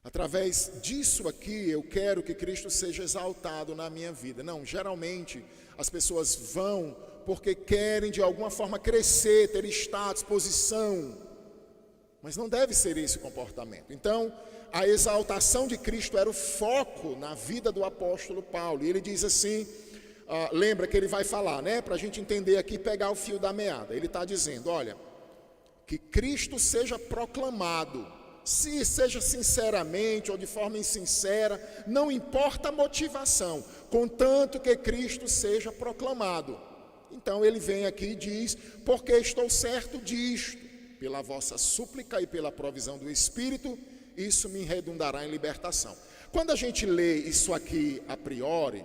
Através disso aqui eu quero que Cristo seja exaltado na minha vida. Não, geralmente as pessoas vão porque querem de alguma forma crescer, ter status, posição. Mas não deve ser esse o comportamento. Então, a exaltação de Cristo era o foco na vida do apóstolo Paulo. E ele diz assim, lembra que ele vai falar, né? Para a gente entender aqui, pegar o fio da meada. Ele está dizendo, olha, que Cristo seja proclamado, se seja sinceramente ou de forma insincera, não importa a motivação, contanto que Cristo seja proclamado. Então ele vem aqui e diz, porque estou certo disto, pela vossa súplica e pela provisão do Espírito, isso me redundará em libertação. Quando a gente lê isso aqui a priori,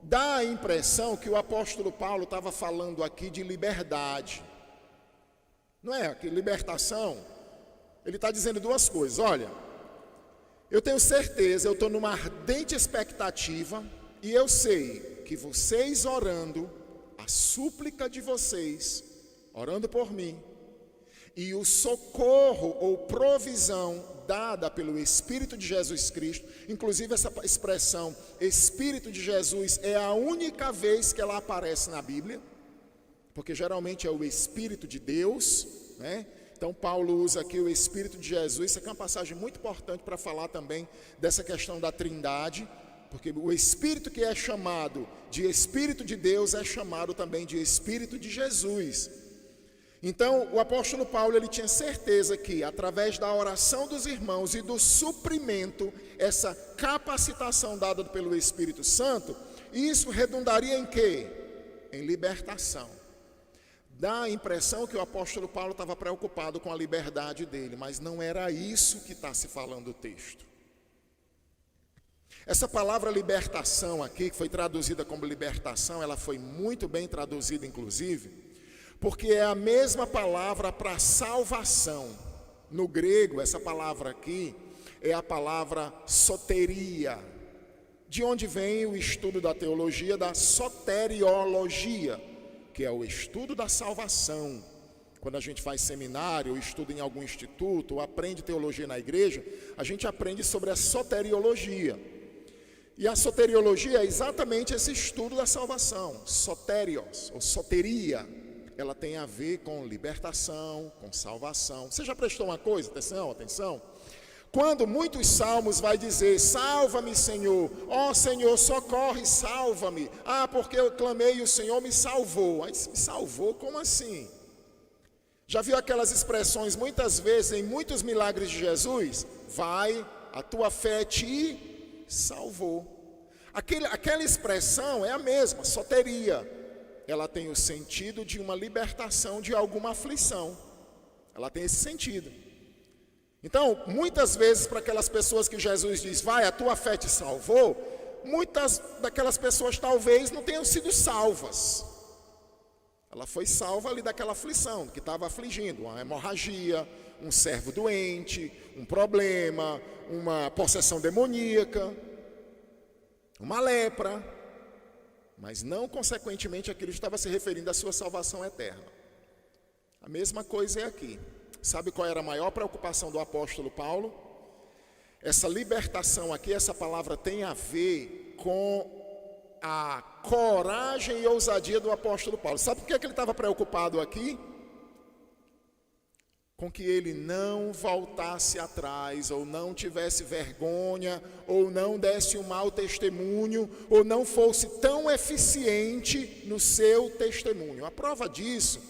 dá a impressão que o apóstolo Paulo estava falando aqui de liberdade. Não é? Que libertação, ele está dizendo duas coisas. Olha, eu tenho certeza, eu estou numa ardente expectativa, e eu sei que vocês orando, a súplica de vocês, orando por mim, e o socorro ou provisão dada pelo Espírito de Jesus Cristo, inclusive essa expressão Espírito de Jesus é a única vez que ela aparece na Bíblia, porque geralmente é o Espírito de Deus, né? Então Paulo usa aqui o Espírito de Jesus. Isso aqui é uma passagem muito importante para falar também dessa questão da Trindade, porque o Espírito que é chamado de Espírito de Deus é chamado também de Espírito de Jesus. Então o apóstolo Paulo, ele tinha certeza que através da oração dos irmãos e do suprimento, essa capacitação dada pelo Espírito Santo, isso redundaria em quê? Em libertação. Dá a impressão que o apóstolo Paulo estava preocupado com a liberdade dele, mas não era isso que está se falando o texto. Essa palavra libertação aqui, que foi traduzida como libertação, ela foi muito bem traduzida inclusive, porque é a mesma palavra para salvação. No grego, essa palavra aqui é a palavra soteria, de onde vem o estudo da teologia da soteriologia, que é o estudo da salvação. Quando a gente faz seminário, ou estuda em algum instituto, ou aprende teologia na igreja, a gente aprende sobre a soteriologia. E a soteriologia é exatamente esse estudo da salvação. Soterios, ou soteria, ela tem a ver com libertação, com salvação. Você já prestou uma coisa? Atenção. Quando muitos salmos vai dizer, salva-me Senhor, ó Senhor, socorre, salva-me. Porque eu clamei e o Senhor me salvou. Aí me salvou, como assim? Já viu aquelas expressões muitas vezes em muitos milagres de Jesus? Vai, a tua fé te salvou. Aquela expressão é a mesma, soteria. ela tem o sentido de uma libertação de alguma aflição. Ela tem esse sentido. Então, muitas vezes, para aquelas pessoas que Jesus diz, vai, a tua fé te salvou, muitas daquelas pessoas talvez não tenham sido salvas. Ela foi salva ali daquela aflição, que estava afligindo, uma hemorragia, um servo doente, um problema, uma possessão demoníaca, uma lepra, mas não consequentemente aquilo estava se referindo à sua salvação eterna. A mesma coisa é aqui. Sabe qual era a maior preocupação do apóstolo Paulo? Essa libertação aqui, essa palavra tem a ver com a coragem e ousadia do apóstolo Paulo. Sabe por que ele estava preocupado aqui? Com que ele não voltasse atrás, ou não tivesse vergonha, ou não desse um mau testemunho, ou não fosse tão eficiente no seu testemunho. A prova disso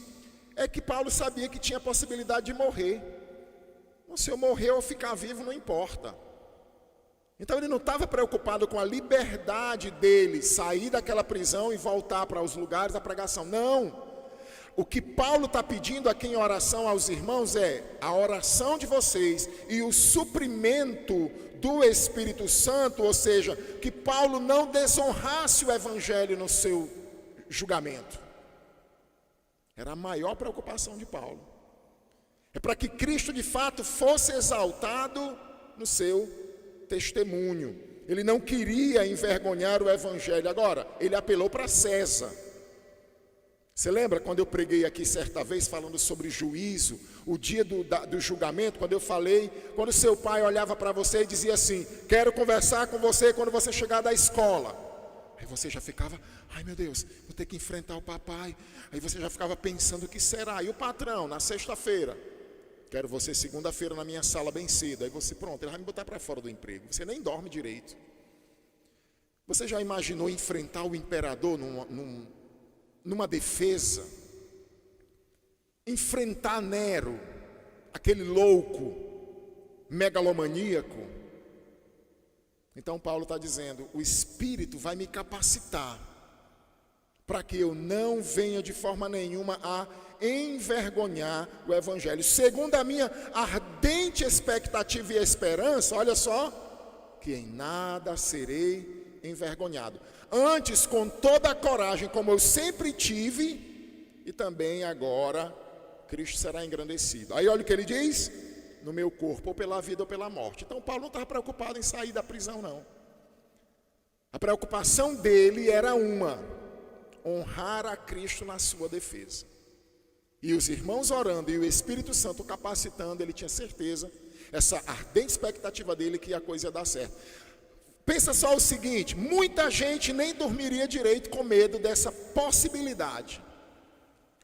é que Paulo sabia que tinha a possibilidade de morrer. Se eu morrer ou ficar vivo, não importa. Então ele não estava preocupado com a liberdade dele, sair daquela prisão e voltar para os lugares da pregação. Não. O que Paulo está pedindo aqui em oração aos irmãos é a oração de vocês e o suprimento do Espírito Santo, ou seja, que Paulo não desonrasse o Evangelho no seu julgamento. Era a maior preocupação de Paulo. É para que Cristo de fato fosse exaltado no seu testemunho. Ele não queria envergonhar o Evangelho. Agora, ele apelou para César. Você lembra quando eu preguei aqui certa vez falando sobre juízo, o dia do julgamento, quando eu falei, quando seu pai olhava para você e dizia assim, quero conversar com você quando você chegar da escola. Aí você já ficava, ai meu Deus, vou ter que enfrentar o papai. Aí você já ficava pensando o que será. E o patrão, na sexta-feira, quero você segunda-feira na minha sala bem cedo. Aí você, pronto, ele vai me botar para fora do emprego. Você nem dorme direito. Você já imaginou enfrentar o imperador numa defesa? Enfrentar Nero, aquele louco, megalomaníaco? Então Paulo está dizendo, o Espírito vai me capacitar para que eu não venha de forma nenhuma a envergonhar o Evangelho, segundo a minha ardente expectativa e esperança, olha só, que em nada serei envergonhado. Antes, com toda a coragem, como eu sempre tive, e também agora, Cristo será engrandecido. Aí olha o que ele diz, no meu corpo, ou pela vida ou pela morte. Então Paulo não estava preocupado em sair da prisão, não. A preocupação dele era honrar a Cristo na sua defesa. E os irmãos orando e o Espírito Santo capacitando, ele tinha certeza, essa ardente expectativa dele que a coisa ia dar certo. Pensa só o seguinte, muita gente nem dormiria direito com medo dessa possibilidade.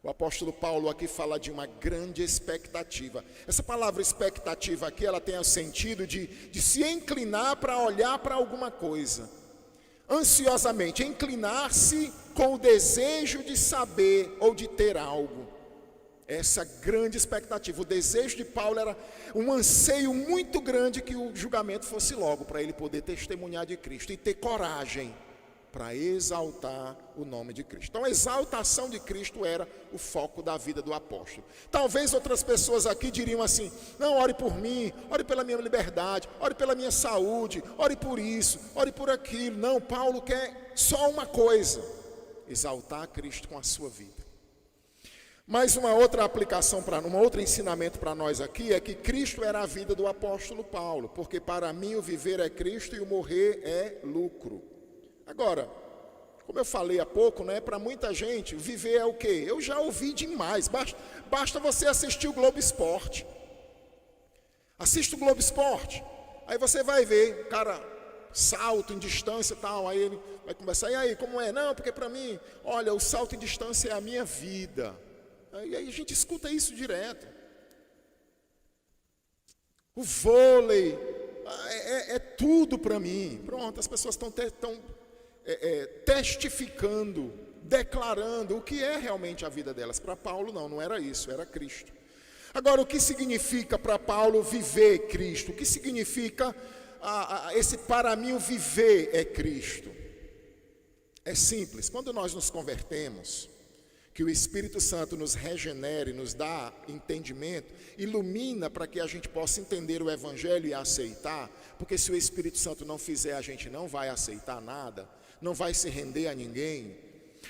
O apóstolo Paulo aqui fala de uma grande expectativa. Essa palavra expectativa aqui, ela tem o sentido de se inclinar para olhar para alguma coisa. Ansiosamente, inclinar-se com o desejo de saber ou de ter algo. Essa grande expectativa, o desejo de Paulo era um anseio muito grande que o julgamento fosse logo, para ele poder testemunhar de Cristo e ter coragem para exaltar o nome de Cristo. Então a exaltação de Cristo era o foco da vida do apóstolo. Talvez outras pessoas aqui diriam assim, não, ore por mim, ore pela minha liberdade, ore pela minha saúde, ore por isso, ore por aquilo. Não, Paulo quer só uma coisa, exaltar Cristo com a sua vida. Mas uma outra aplicação, um outro ensinamento para nós aqui é que Cristo era a vida do apóstolo Paulo, porque para mim o viver é Cristo e o morrer é lucro. Agora, como eu falei há pouco, né, para muita gente, viver é o quê? Eu já ouvi demais, basta você assistir o Globo Esporte. Assiste o Globo Esporte, aí você vai ver, cara, salto em distância e tal, aí ele vai conversar, e aí, como é? Não, porque para mim, olha, o salto em distância é a minha vida. E aí a gente escuta isso direto. O vôlei é tudo para mim. Pronto, as pessoas estão testificando, declarando o que é realmente a vida delas. Para Paulo não era isso, era Cristo. Agora, o que significa para Paulo viver Cristo? O que significa esse para mim o viver é Cristo? É simples, quando nós nos convertemos, que o Espírito Santo nos regenere, nos dá entendimento, ilumina para que a gente possa entender o Evangelho e aceitar, porque se o Espírito Santo não fizer, a gente não vai aceitar nada, não vai se render a ninguém.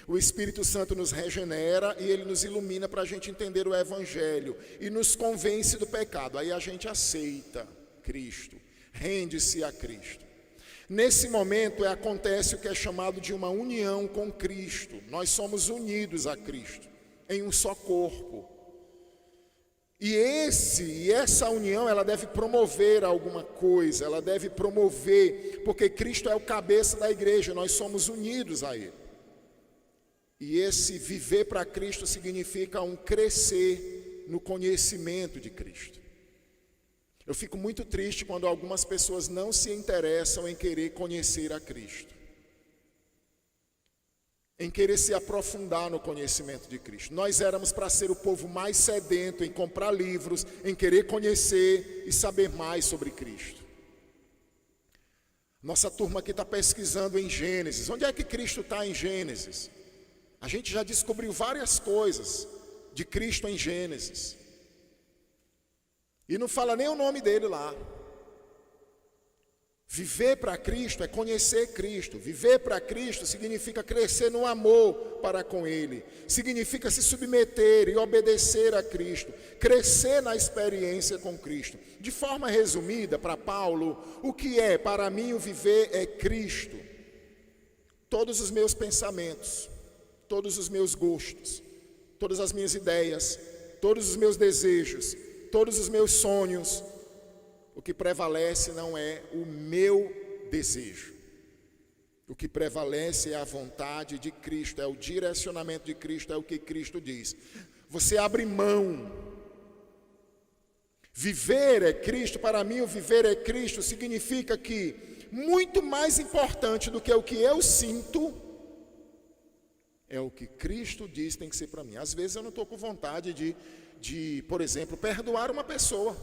O Espírito Santo nos regenera e ele nos ilumina para a gente entender o Evangelho e nos convence do pecado. Aí a gente aceita Cristo, rende-se a Cristo. Nesse momento acontece o que é chamado de uma união com Cristo. Nós somos unidos a Cristo em um só corpo. E essa união, ela deve promover alguma coisa, ela deve promover, porque Cristo é o cabeça da igreja, nós somos unidos a Ele. E esse viver para Cristo significa um crescer no conhecimento de Cristo. Eu fico muito triste quando algumas pessoas não se interessam em querer conhecer a Cristo, em querer se aprofundar no conhecimento de Cristo. Nós éramos para ser o povo mais sedento em comprar livros, em querer conhecer e saber mais sobre Cristo. Nossa turma aqui está pesquisando em Gênesis. Onde é que Cristo está em Gênesis? A gente já descobriu várias coisas de Cristo em Gênesis. E não fala nem o nome dele lá. Viver para Cristo é conhecer Cristo. Viver para Cristo significa crescer no amor para com Ele. Significa se submeter e obedecer a Cristo. Crescer na experiência com Cristo. De forma resumida, para Paulo, o que é para mim o viver é Cristo. Todos os meus pensamentos, todos os meus gostos, todas as minhas ideias, todos os meus desejos, todos os meus sonhos, o que prevalece não é o meu desejo. O que prevalece é a vontade de Cristo, é o direcionamento de Cristo, é o que Cristo diz. Você abre mão. Viver é Cristo, para mim o viver é Cristo significa que muito mais importante do que o que eu sinto, é o que Cristo diz tem que ser para mim. Às vezes eu não estou com vontade de, por exemplo, perdoar uma pessoa.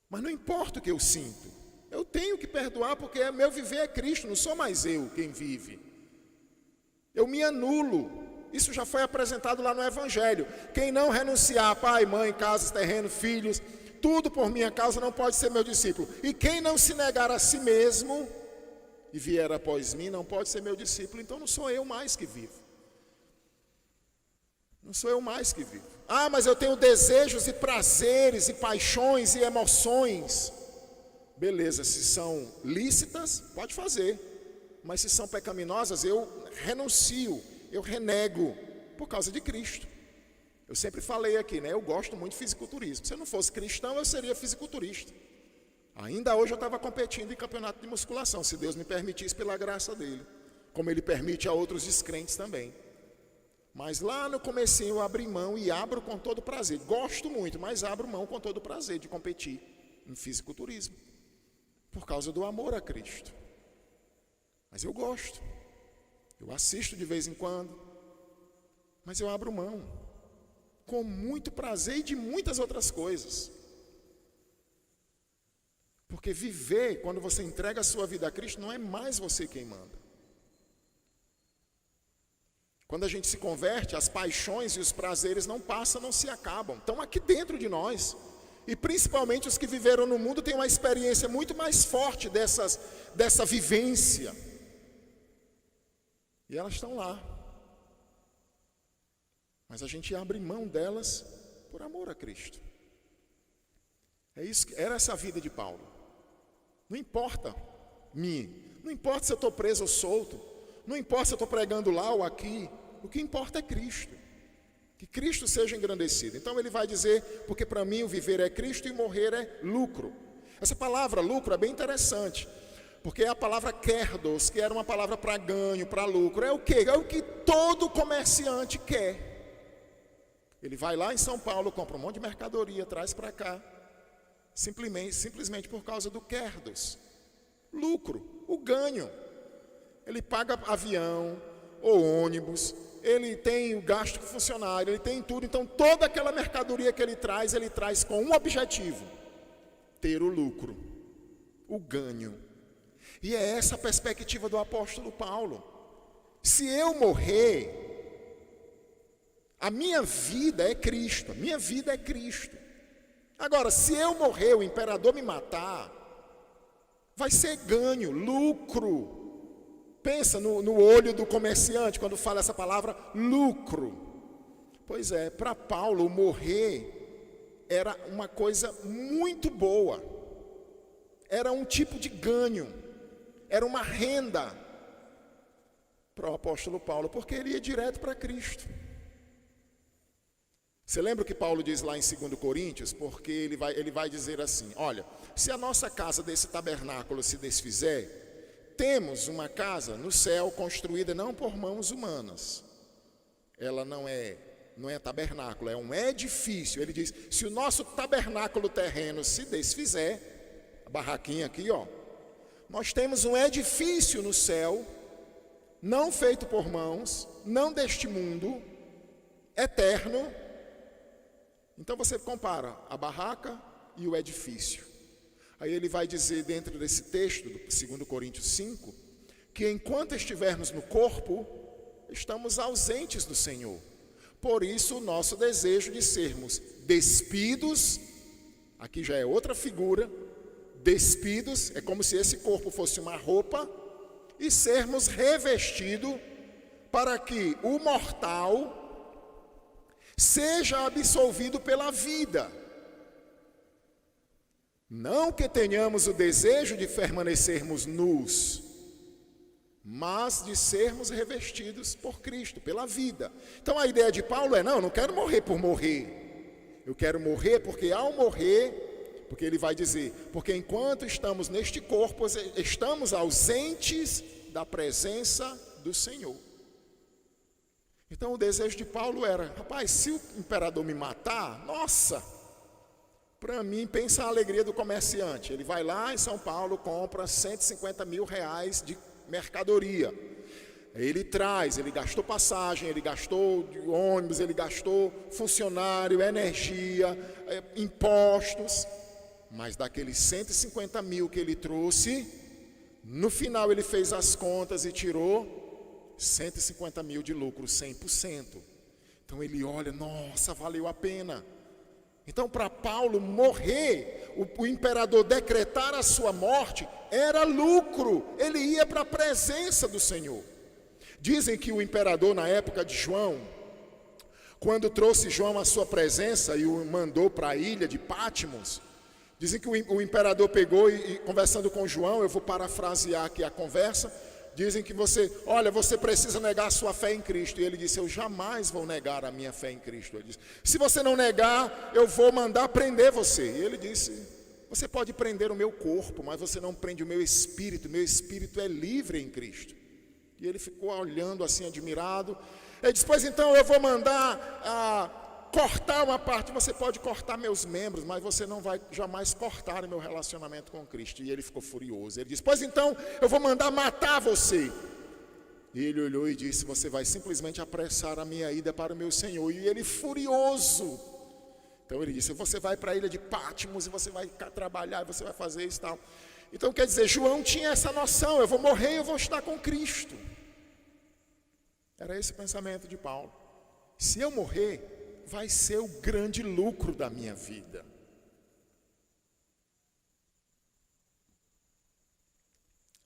Mas não importa o que eu sinto. Eu tenho que perdoar porque meu viver é Cristo, não sou mais eu quem vive. Eu me anulo. Isso já foi apresentado lá no Evangelho. Quem não renunciar a pai, mãe, casas, terreno, filhos, tudo por minha causa não pode ser meu discípulo. E quem não se negar a si mesmo e vier após mim, não pode ser meu discípulo. Então não sou eu mais que vivo. Não sou eu mais que vivo. Ah, mas eu tenho desejos e prazeres e paixões e emoções. Beleza, se são lícitas, pode fazer. Mas se são pecaminosas, eu renuncio, eu renego por causa de Cristo. Eu sempre falei aqui, né? Eu gosto muito de fisiculturismo. Se eu não fosse cristão, eu seria fisiculturista. Ainda hoje eu estava competindo em campeonato de musculação, se Deus me permitisse pela graça dele, como ele permite a outros descrentes também. Mas lá no comecinho eu abri mão e abro com todo prazer. Gosto muito, mas abro mão com todo prazer de competir em fisiculturismo, por causa do amor a Cristo. Mas eu gosto, eu assisto de vez em quando, mas eu abro mão com muito prazer e de muitas outras coisas. Porque viver, quando você entrega a sua vida a Cristo, não é mais você quem manda. Quando a gente se converte, as paixões e os prazeres não passam, não se acabam. Estão aqui dentro de nós. E principalmente os que viveram no mundo têm uma experiência muito mais forte dessa vivência. E elas estão lá. Mas a gente abre mão delas por amor a Cristo. Era essa a vida de Paulo. Não importa mim, não importa se eu estou preso ou solto, não importa se eu estou pregando lá ou aqui, o que importa é Cristo, que Cristo seja engrandecido. Então ele vai dizer, porque para mim o viver é Cristo e morrer é lucro. Essa palavra lucro é bem interessante, porque é a palavra kerdos, que era uma palavra para ganho, para lucro. É o quê? É o que todo comerciante quer. Ele vai lá em São Paulo, compra um monte de mercadoria, traz para cá, simplesmente por causa do kerdos, lucro, o ganho. Ele paga avião ou ônibus, ele tem o gasto com funcionário, ele tem tudo. Então toda aquela mercadoria que ele traz com um objetivo: ter o lucro, o ganho. E é essa a perspectiva do apóstolo Paulo. Se eu morrer, A minha vida é Cristo, a minha vida é Cristo. Agora, se eu morrer, o imperador me matar, vai ser ganho, lucro. Pensa no olho do comerciante quando fala essa palavra, lucro. Pois é, para Paulo, morrer era uma coisa muito boa. Era um tipo de ganho, era uma renda para o apóstolo Paulo, porque ele ia direto para Cristo. Você lembra o que Paulo diz lá em 2 Coríntios? Porque ele vai dizer assim, olha, se a nossa casa desse tabernáculo se desfizer, temos uma casa no céu construída não por mãos humanas. Ela não é tabernáculo, é um edifício. Ele diz, se o nosso tabernáculo terreno se desfizer, a barraquinha aqui, ó, nós temos um edifício no céu, não feito por mãos, não deste mundo, eterno. Então você compara a barraca e o edifício. Aí ele vai dizer dentro desse texto, do 2 Coríntios 5, que enquanto estivermos no corpo, estamos ausentes do Senhor. Por isso o nosso desejo de sermos despidos, aqui já é outra figura, despidos, é como se esse corpo fosse uma roupa, e sermos revestidos para que o mortal seja absolvido pela vida. Não que tenhamos o desejo de permanecermos nus, mas de sermos revestidos por Cristo, pela vida. Então a ideia de Paulo é, não quero morrer por morrer. Eu quero morrer porque ao morrer, porque ele vai dizer, porque enquanto estamos neste corpo, estamos ausentes da presença do Senhor. Então o desejo de Paulo era, rapaz, se o imperador me matar, nossa, para mim, pensa a alegria do comerciante. Ele vai lá em São Paulo, compra 150 mil reais de mercadoria. Ele traz, ele gastou passagem, ele gastou de ônibus, ele gastou funcionário, energia, impostos. Mas daqueles 150 mil que ele trouxe, no final ele fez as contas e tirou 150 mil de lucro, 100%. Então ele olha, nossa, valeu a pena. Então para Paulo morrer, o imperador decretar a sua morte, era lucro. Ele ia para a presença do Senhor. Dizem que o imperador na época de João, quando trouxe João à sua presença e o mandou para a ilha de Patmos, dizem que o imperador pegou e conversando com João, eu vou parafrasear aqui a conversa, dizem que você precisa negar a sua fé em Cristo. E ele disse, eu jamais vou negar a minha fé em Cristo. Ele disse, se você não negar, eu vou mandar prender você. E ele disse, você pode prender o meu corpo, mas você não prende o meu espírito é livre em Cristo. E ele ficou olhando assim, admirado. Ele disse, pois então eu vou mandar cortar uma parte, você pode cortar meus membros, mas você não vai jamais cortar o meu relacionamento com Cristo. E ele ficou furioso. Ele disse, pois então eu vou mandar matar você. E ele olhou e disse, você vai simplesmente apressar a minha ida para o meu Senhor. E ele furioso. Então ele disse, você vai para a ilha de Patmos e você vai trabalhar, e você vai fazer isso e tal. Então quer dizer, João tinha essa noção, eu vou morrer e eu vou estar com Cristo. Era esse o pensamento de Paulo. Se eu morrer, vai ser o grande lucro da minha vida.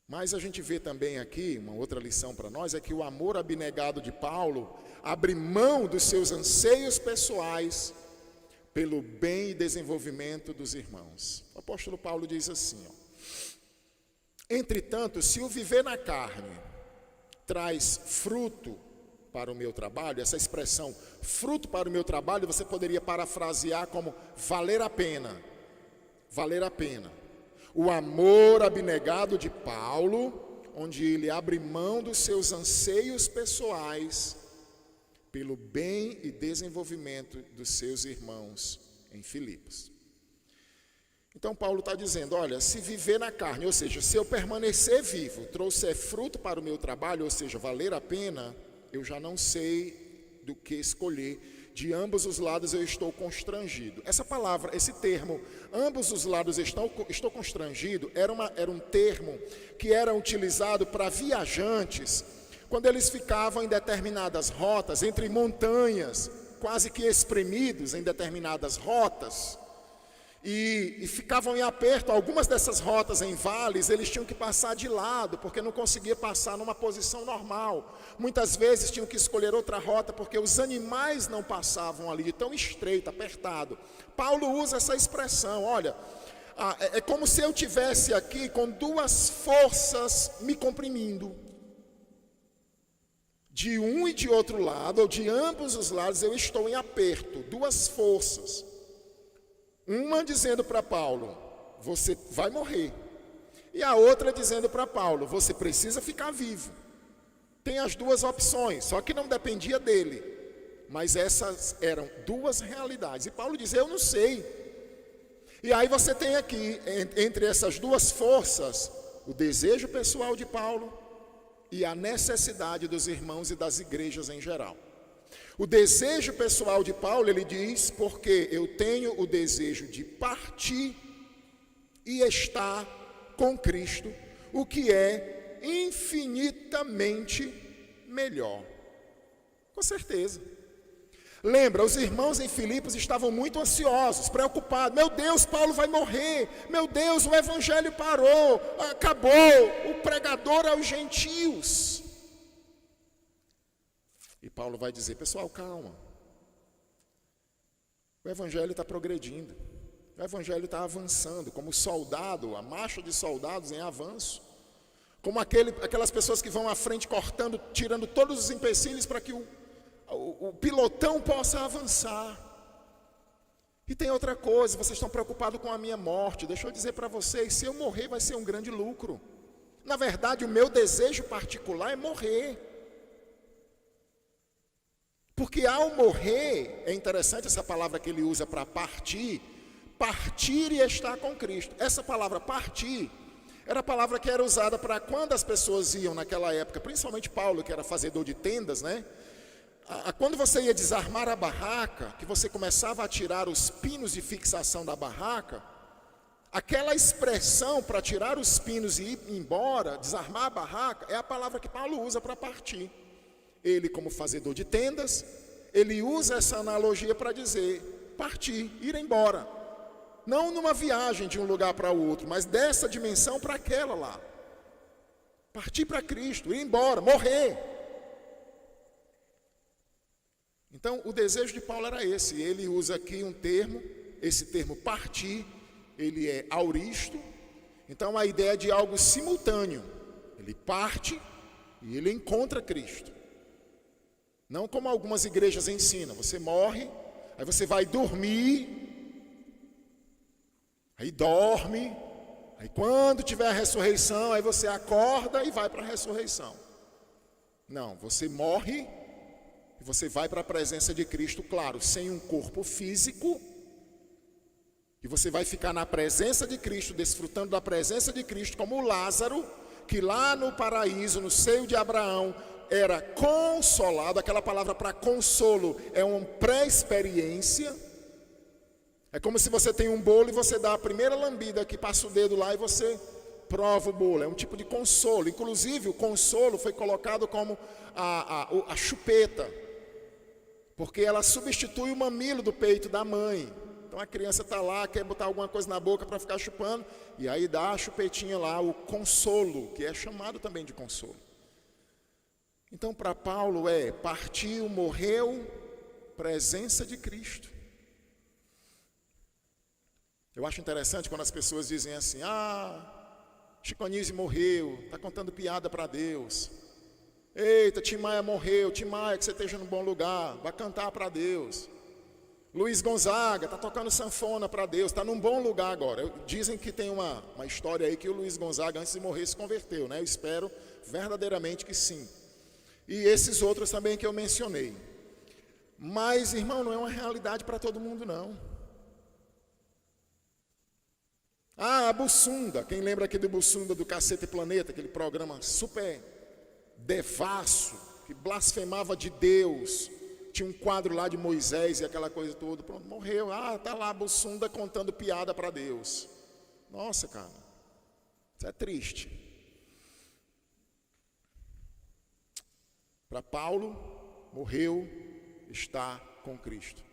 Mas a gente vê também aqui, uma outra lição para nós, é que o amor abnegado de Paulo abre mão dos seus anseios pessoais pelo bem e desenvolvimento dos irmãos. O apóstolo Paulo diz assim, entretanto, se o viver na carne traz fruto para o meu trabalho, essa expressão, fruto para o meu trabalho, você poderia parafrasear como valer a pena. Valer a pena. O amor abnegado de Paulo, onde ele abre mão dos seus anseios pessoais pelo bem e desenvolvimento dos seus irmãos em Filipos. Então Paulo está dizendo, olha, se viver na carne, ou seja, se eu permanecer vivo, trouxer fruto para o meu trabalho, ou seja, valer a pena, eu já não sei do que escolher. De ambos os lados eu estou constrangido. Essa palavra, esse termo, ambos os lados estou constrangido, era um termo que era utilizado para viajantes, quando eles ficavam em determinadas rotas, entre montanhas, quase que espremidos em determinadas rotas, e ficavam em aperto. Algumas dessas rotas em vales, eles tinham que passar de lado, porque não conseguia passar numa posição normal. Muitas vezes tinham que escolher outra rota, porque os animais não passavam ali, de tão estreito, apertado. Paulo usa essa expressão, olha, é como se eu tivesse aqui com duas forças me comprimindo. De um e de outro lado, ou de ambos os lados, eu estou em aperto, duas forças. Uma dizendo para Paulo, você vai morrer. E a outra dizendo para Paulo, você precisa ficar vivo. Tem as duas opções, só que não dependia dele. Mas essas eram duas realidades. E Paulo diz, eu não sei. E aí você tem aqui, entre essas duas forças, o desejo pessoal de Paulo e a necessidade dos irmãos e das igrejas em geral. O desejo pessoal de Paulo, ele diz, porque eu tenho o desejo de partir e estar com Cristo, o que é infinitamente melhor. Com certeza. Lembra, os irmãos em Filipos estavam muito ansiosos, preocupados. Meu Deus, Paulo vai morrer. Meu Deus, o evangelho parou, acabou. O pregador aos gentios. E Paulo vai dizer, pessoal, calma. O evangelho está progredindo. O evangelho está avançando, como soldado, a marcha de soldados em avanço. Como aquelas pessoas que vão à frente cortando, tirando todos os empecilhos para que o pilotão possa avançar. E tem outra coisa, vocês estão preocupados com a minha morte. Deixa eu dizer para vocês, se eu morrer vai ser um grande lucro. Na verdade, o meu desejo particular é morrer. Porque ao morrer, é interessante essa palavra que ele usa para partir e estar com Cristo. Essa palavra partir era a palavra que era usada para quando as pessoas iam naquela época, principalmente Paulo, que era fazedor de tendas, né? Quando você ia desarmar a barraca, que você começava a tirar os pinos de fixação da barraca, aquela expressão para tirar os pinos e ir embora, desarmar a barraca, é a palavra que Paulo usa para partir. Ele, como fazedor de tendas, ele usa essa analogia para dizer partir, ir embora. Não numa viagem de um lugar para o outro, mas dessa dimensão para aquela lá. Partir para Cristo, ir embora, morrer. Então, o desejo de Paulo era esse. Ele usa aqui um termo, esse termo partir, ele é auristo. Então, a ideia de algo simultâneo. Ele parte e ele encontra Cristo. Não como algumas igrejas ensinam, você morre, aí você vai dormir, aí dorme, aí quando tiver a ressurreição, aí você acorda e vai para a ressurreição. Não, você morre e você vai para a presença de Cristo, claro, sem um corpo físico, e você vai ficar na presença de Cristo, desfrutando da presença de Cristo, como o Lázaro, que lá no paraíso, no seio de Abraão, era consolado. Aquela palavra para consolo é uma pré-experiência. É como se você tem um bolo e você dá a primeira lambida, que passa o dedo lá e você prova o bolo. É um tipo de consolo. Inclusive o consolo foi colocado como a chupeta, porque ela substitui o mamilo do peito da mãe. Então a criança está lá, quer botar alguma coisa na boca para ficar chupando, e aí dá a chupetinha lá, o consolo, que é chamado também de consolo. Então, para Paulo partiu, morreu, presença de Cristo. Eu acho interessante quando as pessoas dizem assim, Chico Anísio morreu, está contando piada para Deus. Eita, Tim Maia morreu, Tim Maia, que você esteja no bom lugar, vai cantar para Deus. Luiz Gonzaga está tocando sanfona para Deus, está num bom lugar agora. Dizem que tem uma história aí que o Luiz Gonzaga, antes de morrer, se converteu, né? Eu espero verdadeiramente que sim. E esses outros também que eu mencionei. Mas, irmão, não é uma realidade para todo mundo, não. A Bussunda, quem lembra aqui do Bussunda do Cacete Planeta, aquele programa super devasso, que blasfemava de Deus, tinha um quadro lá de Moisés e aquela coisa toda, pronto, morreu, tá lá a Bussunda contando piada para Deus. Nossa, cara, isso é triste. Para Paulo, morreu, está com Cristo.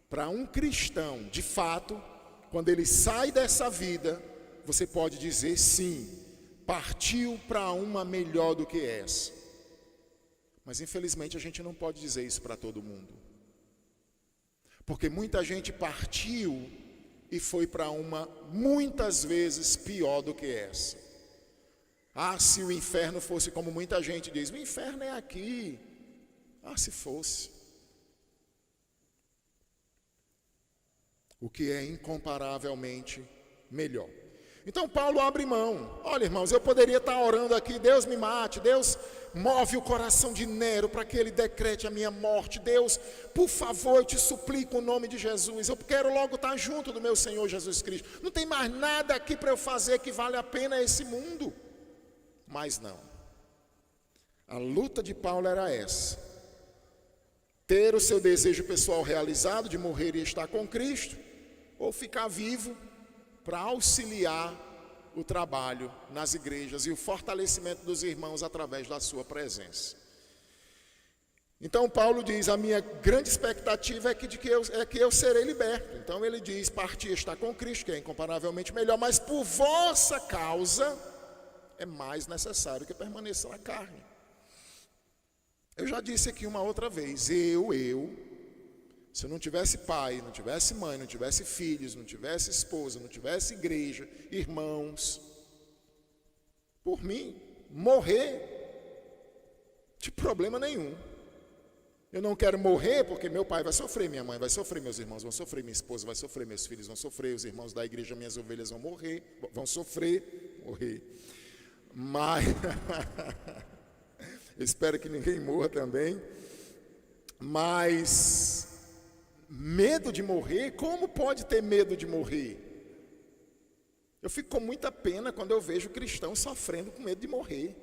Para um cristão, de fato, quando ele sai dessa vida, você pode dizer sim, partiu para uma melhor do que essa. Mas infelizmente a gente não pode dizer isso para todo mundo. Porque muita gente partiu e foi para uma muitas vezes pior do que essa. Ah, se o inferno fosse como muita gente diz, o inferno é aqui. Ah, se fosse. O que é incomparavelmente melhor. Então Paulo abre mão. Olha, irmãos, eu poderia estar orando aqui, Deus me mate, Deus move o coração de Nero para que ele decrete a minha morte. Deus, por favor, eu te suplico o nome de Jesus. Eu quero logo estar junto do meu Senhor Jesus Cristo. Não tem mais nada aqui para eu fazer que vale a pena esse mundo. Mas não. A luta de Paulo era essa. Ter o seu desejo pessoal realizado de morrer e estar com Cristo, ou ficar vivo para auxiliar o trabalho nas igrejas e o fortalecimento dos irmãos através da sua presença. Então Paulo diz, a minha grande expectativa é que eu serei liberto. Então ele diz, partir está com Cristo, que é incomparavelmente melhor, mas por vossa causa é mais necessário que permaneça na carne. Eu já disse aqui uma outra vez, se eu não tivesse pai, não tivesse mãe, não tivesse filhos, não tivesse esposa, não tivesse igreja, irmãos, por mim, morrer, de problema nenhum. Eu não quero morrer porque meu pai vai sofrer, minha mãe vai sofrer, meus irmãos vão sofrer, minha esposa vai sofrer, meus filhos vão sofrer, os irmãos da igreja, minhas ovelhas vão morrer, mas... Eu espero que ninguém morra também. Mas medo de morrer, como pode ter medo de morrer? Eu fico com muita pena quando eu vejo cristãos sofrendo com medo de morrer.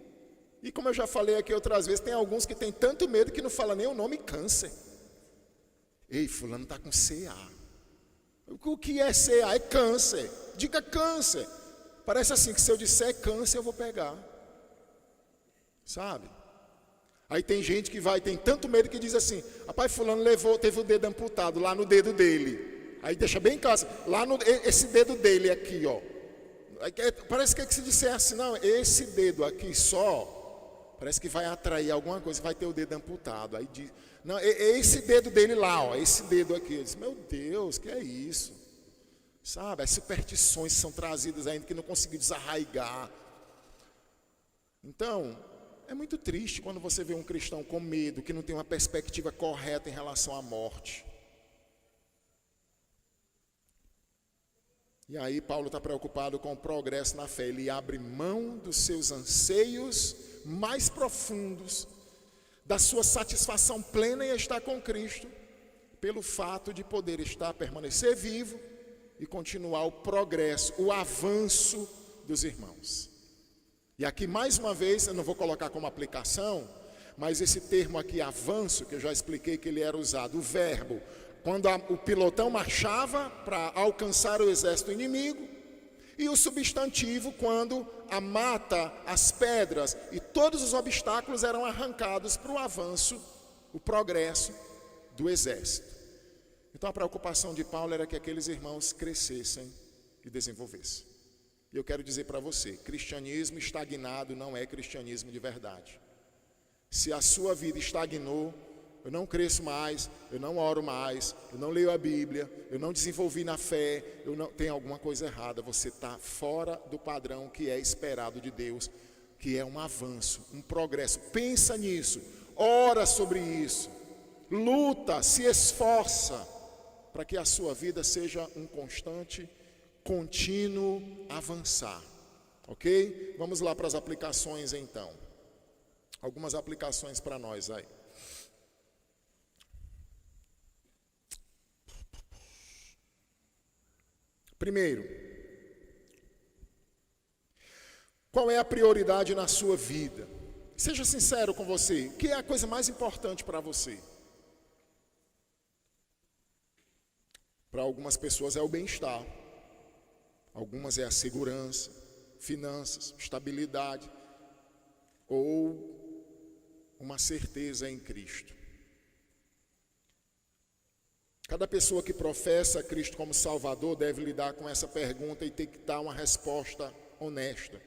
E como eu já falei aqui outras vezes, tem alguns que têm tanto medo que não falam nem o nome câncer. Ei, fulano está com CA. O que é CA? É câncer. Diga câncer. Parece assim que se eu disser câncer eu vou pegar. Sabe? Aí tem gente que tem tanto medo que diz assim, rapaz, fulano teve o dedo amputado lá no dedo dele. Aí deixa bem claro, esse dedo dele aqui, ó. Parece que se disser assim, não, esse dedo aqui só, parece que vai atrair alguma coisa, vai ter o dedo amputado. Aí diz, não, é esse dedo dele lá, ó, esse dedo aqui. Eu disse, meu Deus, que é isso? Sabe, as superstições são trazidas ainda que não consegui desarraigar. Então... é muito triste quando você vê um cristão com medo, que não tem uma perspectiva correta em relação à morte. E aí Paulo está preocupado com o progresso na fé. Ele abre mão dos seus anseios mais profundos, da sua satisfação plena em estar com Cristo, pelo fato de poder permanecer vivo e continuar o progresso, o avanço dos irmãos. E aqui mais uma vez, eu não vou colocar como aplicação, mas esse termo aqui, avanço, que eu já expliquei que ele era usado, o verbo, quando o pilotão marchava para alcançar o exército inimigo, e o substantivo quando a mata, as pedras e todos os obstáculos eram arrancados para o avanço, o progresso do exército. Então a preocupação de Paulo era que aqueles irmãos crescessem e desenvolvessem. E eu quero dizer para você, cristianismo estagnado não é cristianismo de verdade. Se a sua vida estagnou, eu não cresço mais, eu não oro mais, eu não leio a Bíblia, eu não desenvolvi na fé, tem alguma coisa errada. Você está fora do padrão que é esperado de Deus, que é um avanço, um progresso. Pensa nisso, ora sobre isso, luta, se esforça para que a sua vida seja um contínuo avançar, ok? Vamos lá para as aplicações então. Algumas aplicações para nós aí. Primeiro, qual é a prioridade na sua vida? Seja sincero com você, o que é a coisa mais importante para você? Para algumas pessoas é o bem-estar. Algumas é a segurança, finanças, estabilidade ou uma certeza em Cristo. Cada pessoa que professa Cristo como Salvador deve lidar com essa pergunta e ter que dar uma resposta honesta.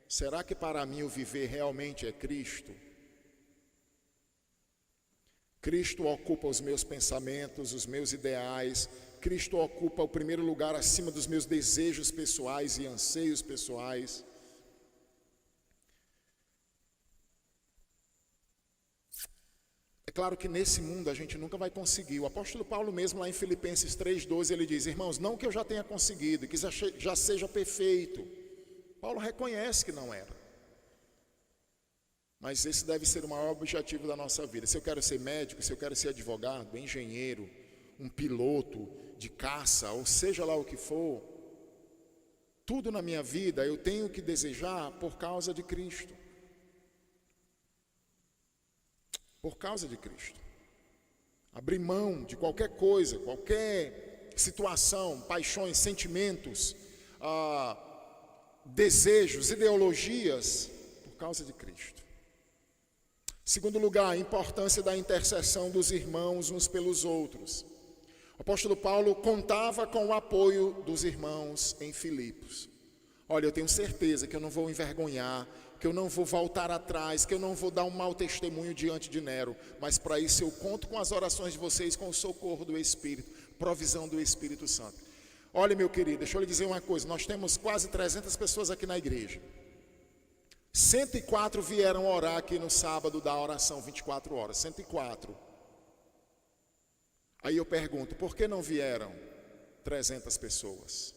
Será que para mim o viver realmente é Cristo? Cristo ocupa os meus pensamentos, os meus ideais. Cristo ocupa o primeiro lugar acima dos meus desejos pessoais e anseios pessoais. É claro que nesse mundo a gente nunca vai conseguir. O apóstolo Paulo mesmo lá em Filipenses 3,12 ele diz: irmãos, não que eu já tenha conseguido, que já seja perfeito. Paulo reconhece que não era. Mas esse deve ser o maior objetivo da nossa vida. Se eu quero ser médico, se eu quero ser advogado, engenheiro, um piloto de caça, ou seja lá o que for, tudo na minha vida eu tenho que desejar por causa de Cristo. Por causa de Cristo. Abrir mão de qualquer coisa, qualquer situação, paixões, sentimentos, desejos, ideologias, por causa de Cristo. Segundo lugar, a importância da intercessão dos irmãos uns pelos outros. O apóstolo Paulo contava com o apoio dos irmãos em Filipos. Olha, eu tenho certeza que eu não vou envergonhar, que eu não vou voltar atrás, que eu não vou dar um mau testemunho diante de Nero, mas para isso eu conto com as orações de vocês, com o socorro do Espírito, provisão do Espírito Santo. Olha, meu querido, deixa eu lhe dizer uma coisa, nós temos quase 300 pessoas aqui na igreja. 104 vieram orar aqui no sábado da oração 24 horas, 104. Aí eu pergunto, por que não vieram 300 pessoas?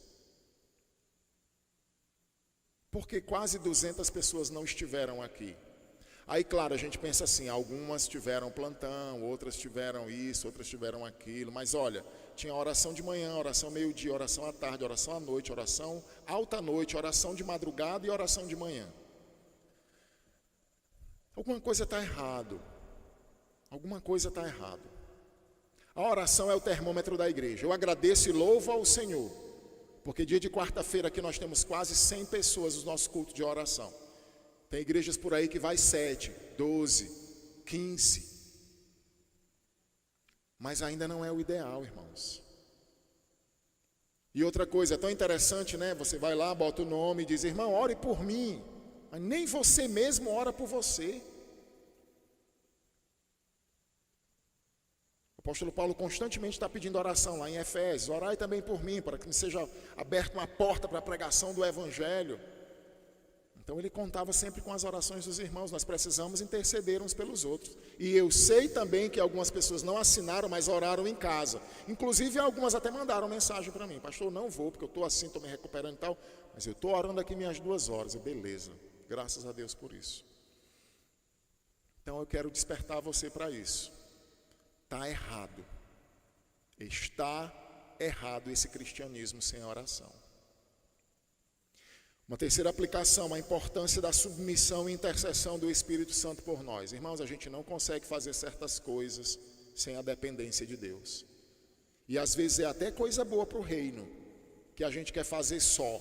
Porque quase 200 pessoas não estiveram aqui. Aí, claro, a gente pensa assim, algumas tiveram plantão, outras tiveram isso, outras tiveram aquilo. Mas olha, tinha oração de manhã, oração meio-dia, oração à tarde, oração à noite, oração alta noite, oração de madrugada e oração de manhã. Alguma coisa está errado. Alguma coisa está errado. A oração é o termômetro da igreja. Eu agradeço e louvo ao Senhor. Porque dia de quarta-feira aqui nós temos quase 100 pessoas no nosso culto de oração. Tem igrejas por aí que vai 7, 12, 15. Mas ainda não é o ideal, irmãos. E outra coisa, é tão interessante, né? Você vai lá, bota o nome e diz, irmão, ore por mim. Mas nem você mesmo ora por você. O apóstolo Paulo constantemente está pedindo oração lá em Efésios. Orai também por mim, para que me seja aberta uma porta para a pregação do Evangelho. Então ele contava sempre com as orações dos irmãos. Nós precisamos interceder uns pelos outros. E eu sei também que algumas pessoas não assinaram, mas oraram em casa. Inclusive algumas até mandaram mensagem para mim. Pastor, não vou, porque eu estou assim, estou me recuperando e tal. Mas eu estou orando aqui minhas 2 horas. Beleza, graças a Deus por isso. Então eu quero despertar você para isso. Está errado. Está errado esse cristianismo sem oração. Uma terceira aplicação, a importância da submissão e intercessão do Espírito Santo por nós. Irmãos, a gente não consegue fazer certas coisas sem a dependência de Deus. E às vezes é até coisa boa para o reino, que a gente quer fazer só,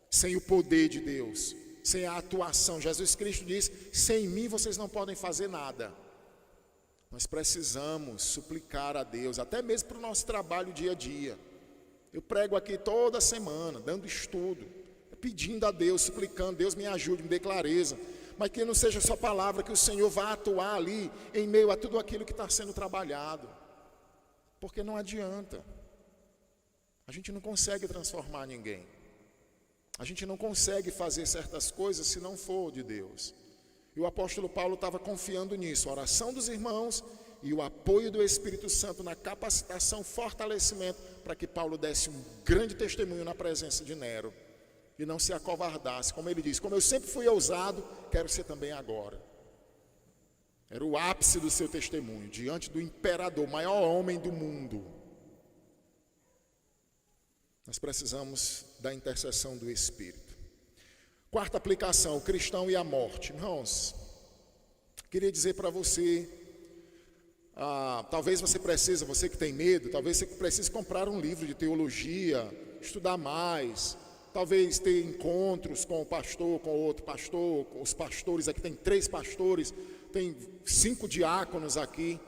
sem o poder de Deus, sem a atuação. Jesus Cristo diz, sem mim vocês não podem fazer nada. Nós precisamos suplicar a Deus, até mesmo para o nosso trabalho dia a dia. Eu prego aqui toda semana, dando estudo, pedindo a Deus, suplicando, Deus me ajude, me dê clareza. Mas que não seja só palavra, que o Senhor vá atuar ali, em meio a tudo aquilo que está sendo trabalhado. Porque não adianta. A gente não consegue transformar ninguém. A gente não consegue fazer certas coisas se não for de Deus. E o apóstolo Paulo estava confiando nisso, a oração dos irmãos e o apoio do Espírito Santo na capacitação, fortalecimento, para que Paulo desse um grande testemunho na presença de Nero e não se acovardasse. Como ele diz, como eu sempre fui ousado, quero ser também agora. Era o ápice do seu testemunho, diante do imperador, maior homem do mundo. Nós precisamos da intercessão do Espírito. Quarta aplicação, o cristão e a morte. Irmãos, queria dizer para você, talvez você precise, você que tem medo, talvez você precise comprar um livro de teologia, estudar mais, talvez ter encontros com o pastor, com outro pastor, com os pastores aqui, tem 3 pastores, tem 5 diáconos aqui,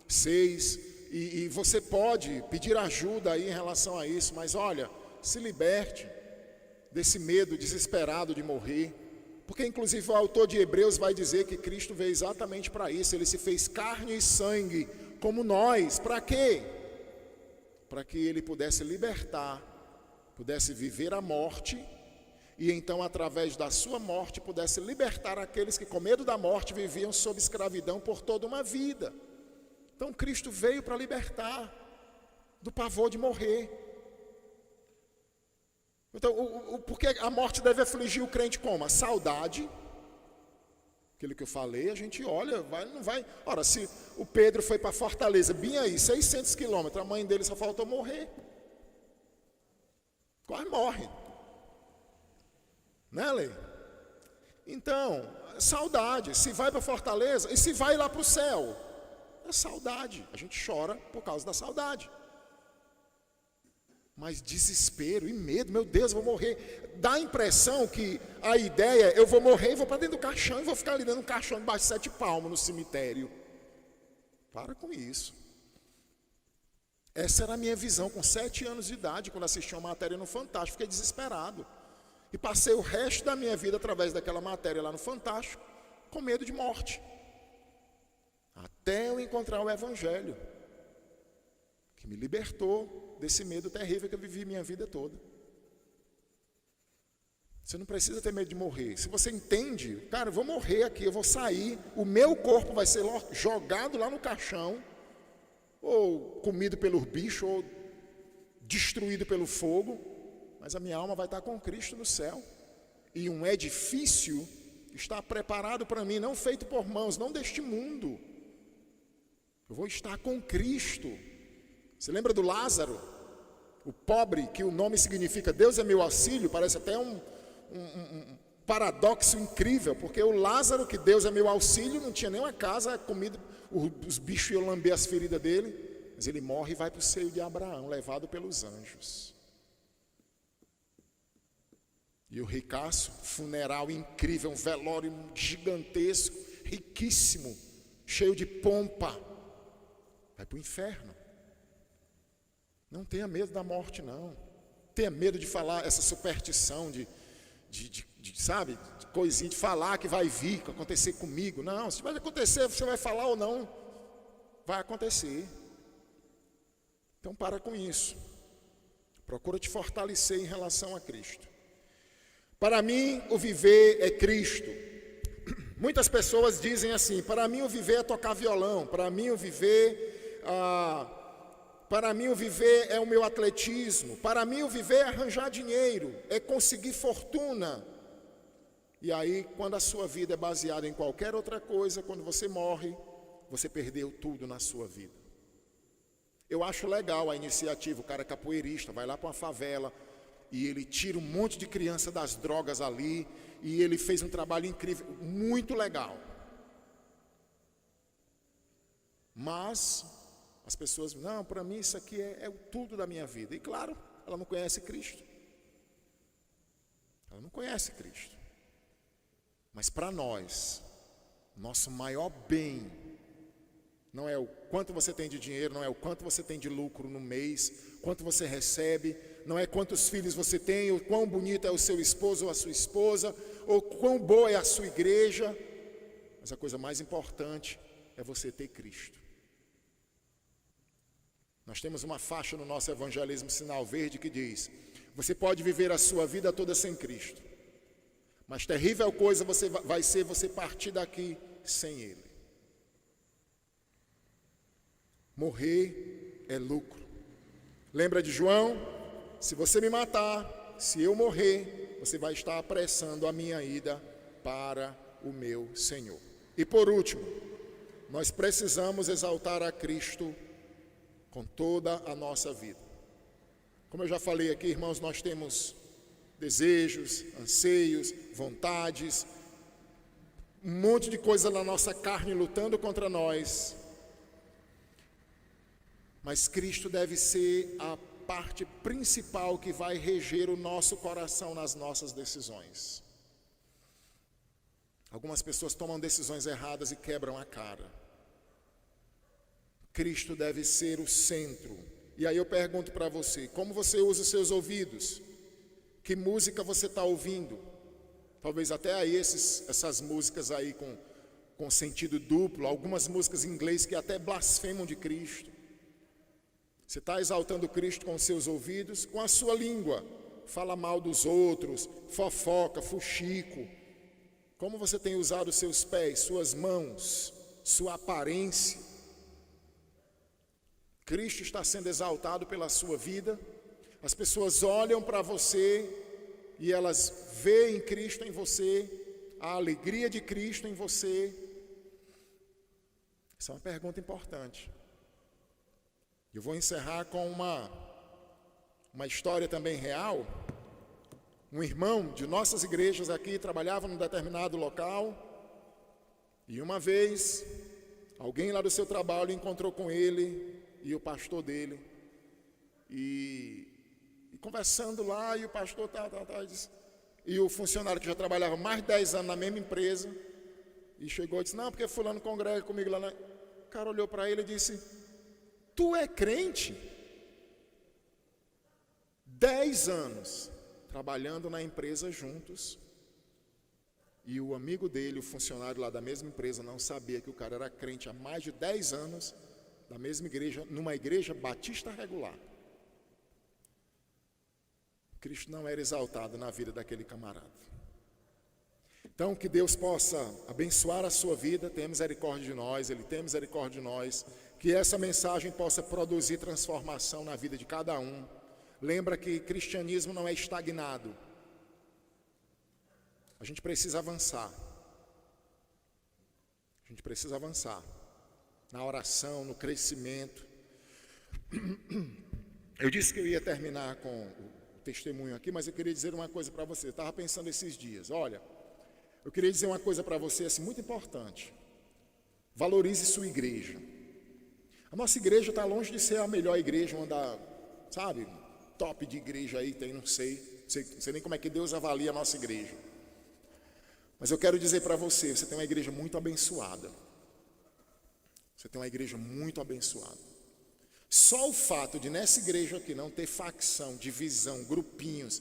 6, e você pode pedir ajuda aí em relação a isso, mas olha, se liberte desse medo desesperado de morrer, porque inclusive o autor de Hebreus vai dizer que Cristo veio exatamente para isso. Ele se fez carne e sangue como nós. Para quê? Para que ele pudesse libertar, pudesse viver a morte, e então através da sua morte pudesse libertar aqueles que com medo da morte viviam sob escravidão por toda uma vida. Então Cristo veio para libertar do pavor de morrer. Então, porque a morte deve afligir o crente como? A saudade, aquilo que eu falei, a gente olha, vai, não vai. Ora, se o Pedro foi para Fortaleza, bem aí, 600 quilômetros, a mãe dele só faltou morrer. Quase morre. Né, Lei? Então, saudade, se vai para Fortaleza, e se vai lá para o céu? É saudade, a gente chora por causa da saudade. Mas desespero e medo, meu Deus, eu vou morrer. Dá a impressão que a ideia, eu vou morrer e vou para dentro do caixão, e vou ficar ali dentro de um caixão debaixo de 7 palmos no cemitério. Para com isso. Essa era a minha visão com 7 anos de idade, quando assisti uma matéria no Fantástico. Fiquei desesperado. E passei o resto da minha vida através daquela matéria lá no Fantástico, com medo de morte. Até eu encontrar o Evangelho, que me libertou desse medo terrível que eu vivi minha vida toda. Você não precisa ter medo de morrer. Se você entende, cara, eu vou morrer aqui, eu vou sair, o meu corpo vai ser jogado lá no caixão, ou comido pelos bichos, ou destruído pelo fogo, mas a minha alma vai estar com Cristo no céu. E um edifício está preparado para mim, não feito por mãos, não deste mundo. Eu vou estar com Cristo. Você lembra do Lázaro? O pobre, que o nome significa Deus é meu auxílio, parece até um paradoxo incrível, porque o Lázaro, que Deus é meu auxílio, não tinha nem uma casa, comida, os bichos iam lamber as feridas dele, mas ele morre e vai para o seio de Abraão, levado pelos anjos. E o ricaço, funeral incrível, um velório gigantesco, riquíssimo, cheio de pompa, vai para o inferno. Não tenha medo da morte, não. Tenha medo de falar essa superstição sabe, de coisinha, de falar que vai vir, que vai acontecer comigo. Não, se vai acontecer, você vai falar ou não, vai acontecer. Então para com isso. Procura te fortalecer em relação a Cristo. Para mim, o viver é Cristo. Muitas pessoas dizem assim: para mim o viver é tocar violão, para mim o viver é o meu atletismo, para mim o viver é arranjar dinheiro, é conseguir fortuna. E aí, quando a sua vida é baseada em qualquer outra coisa, quando você morre, você perdeu tudo na sua vida. Eu acho legal a iniciativa, o cara é capoeirista, vai lá para uma favela e ele tira um monte de criança das drogas ali, e ele fez um trabalho incrível, muito legal. Mas as pessoas, não, para mim isso aqui é o tudo da minha vida. E claro, ela não conhece Cristo. Ela não conhece Cristo. Mas para nós, nosso maior bem não é o quanto você tem de dinheiro, não é o quanto você tem de lucro no mês, quanto você recebe, não é quantos filhos você tem, ou quão bonito é o seu esposo ou a sua esposa, ou quão boa é a sua igreja. Mas a coisa mais importante é você ter Cristo. Nós temos uma faixa no nosso evangelismo Sinal Verde que diz: você pode viver a sua vida toda sem Cristo, mas terrível coisa vai ser você partir daqui sem Ele. Morrer é lucro. Lembra de João? Se você me matar, se eu morrer, você vai estar apressando a minha ida para o meu Senhor. E por último, nós precisamos exaltar a Cristo com toda a nossa vida. Como eu já falei aqui, irmãos, nós temos desejos, anseios, vontades, um monte de coisa na nossa carne lutando contra nós. Mas Cristo deve ser a parte principal que vai reger o nosso coração nas nossas decisões. Algumas pessoas tomam decisões erradas e quebram a cara. Cristo deve ser o centro. E aí eu pergunto para você, como você usa os seus ouvidos? Que música você está ouvindo? Talvez até aí essas músicas aí com sentido duplo, algumas músicas em inglês que até blasfemam de Cristo. Você está exaltando Cristo com os seus ouvidos, com a sua língua. Fala mal dos outros, fofoca, fuxico. Como você tem usado os seus pés, suas mãos, sua aparência? Cristo está sendo exaltado pela sua vida. As pessoas olham para você e elas veem Cristo em você, a alegria de Cristo em você. Essa é uma pergunta importante. Eu vou encerrar com uma história também real. Um irmão de nossas igrejas aqui trabalhava num determinado local e uma vez alguém lá do seu trabalho encontrou com ele e o pastor dele e conversando lá, e o pastor disse, e o funcionário que já trabalhava mais de 10 anos na mesma empresa e chegou e disse, não, porque fulano congrega comigo lá. O cara olhou para ele e disse, tu é crente? 10 anos trabalhando na empresa juntos, e o amigo dele, o funcionário lá da mesma empresa, não sabia que o cara era crente há mais de 10 anos, da mesma igreja, numa igreja batista regular. Cristo não era exaltado na vida daquele camarada. Então, que Deus possa abençoar a sua vida, tenha misericórdia de nós, Ele tem misericórdia de nós, que essa mensagem possa produzir transformação na vida de cada um. Lembra que cristianismo não é estagnado. A gente precisa avançar. A gente precisa avançar na oração, no crescimento. Eu disse que eu ia terminar com o testemunho aqui, mas eu queria dizer uma coisa para você. Eu estava pensando esses dias, olha, eu queria dizer uma coisa para você assim, muito importante. Valorize sua igreja. A nossa igreja está longe de ser a melhor igreja, uma da, sabe, top de igreja aí tem, não sei nem como é que Deus avalia a nossa igreja. Mas eu quero dizer para você, você tem uma igreja muito abençoada. Você tem uma igreja muito abençoada. Só o fato de nessa igreja aqui não ter facção, divisão, grupinhos,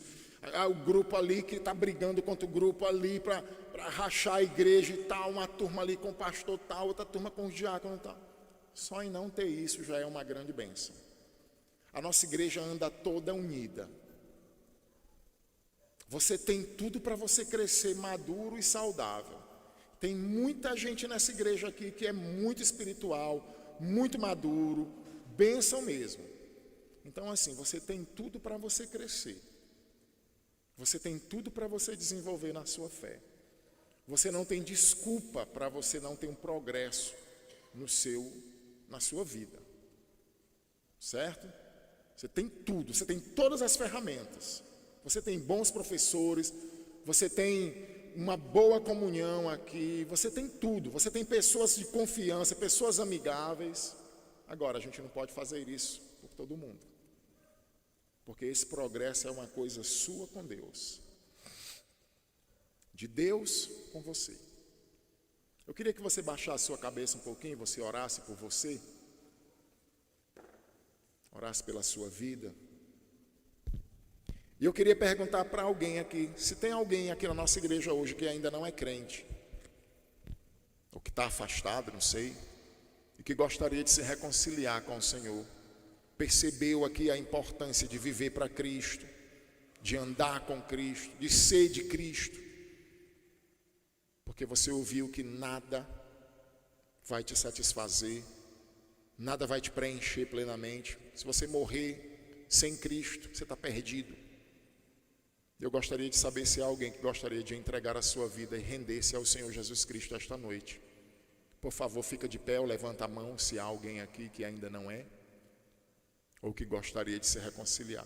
o grupo ali que está brigando contra o grupo ali para rachar a igreja e tal, uma turma ali com o pastor tal, outra turma com o diácono e tal. Só em não ter isso já é uma grande bênção. A nossa igreja anda toda unida. Você tem tudo para você crescer maduro e saudável. Tem muita gente nessa igreja aqui que é muito espiritual, muito maduro, bênção mesmo. Então assim, você tem tudo para você crescer. Você tem tudo para você desenvolver na sua fé. Você não tem desculpa para você não ter um progresso na sua vida. Certo? Você tem tudo, você tem todas as ferramentas. Você tem bons professores, você tem uma boa comunhão aqui, você tem tudo, você tem pessoas de confiança, pessoas amigáveis. Agora, a gente não pode fazer isso por todo mundo, porque esse progresso é uma coisa sua com Deus, de Deus com você. Eu queria que você baixasse sua cabeça um pouquinho, você orasse por você, orasse pela sua vida. E eu queria perguntar para alguém aqui, se tem alguém aqui na nossa igreja hoje que ainda não é crente, ou que está afastado, não sei, e que gostaria de se reconciliar com o Senhor, percebeu aqui a importância de viver para Cristo, de andar com Cristo, de ser de Cristo, porque você ouviu que nada vai te satisfazer, nada vai te preencher plenamente. Se você morrer sem Cristo, você está perdido. Eu gostaria de saber se há alguém que gostaria de entregar a sua vida e render-se ao Senhor Jesus Cristo esta noite. Por favor, fica de pé ou levanta a mão se há alguém aqui que ainda não é, ou que gostaria de se reconciliar.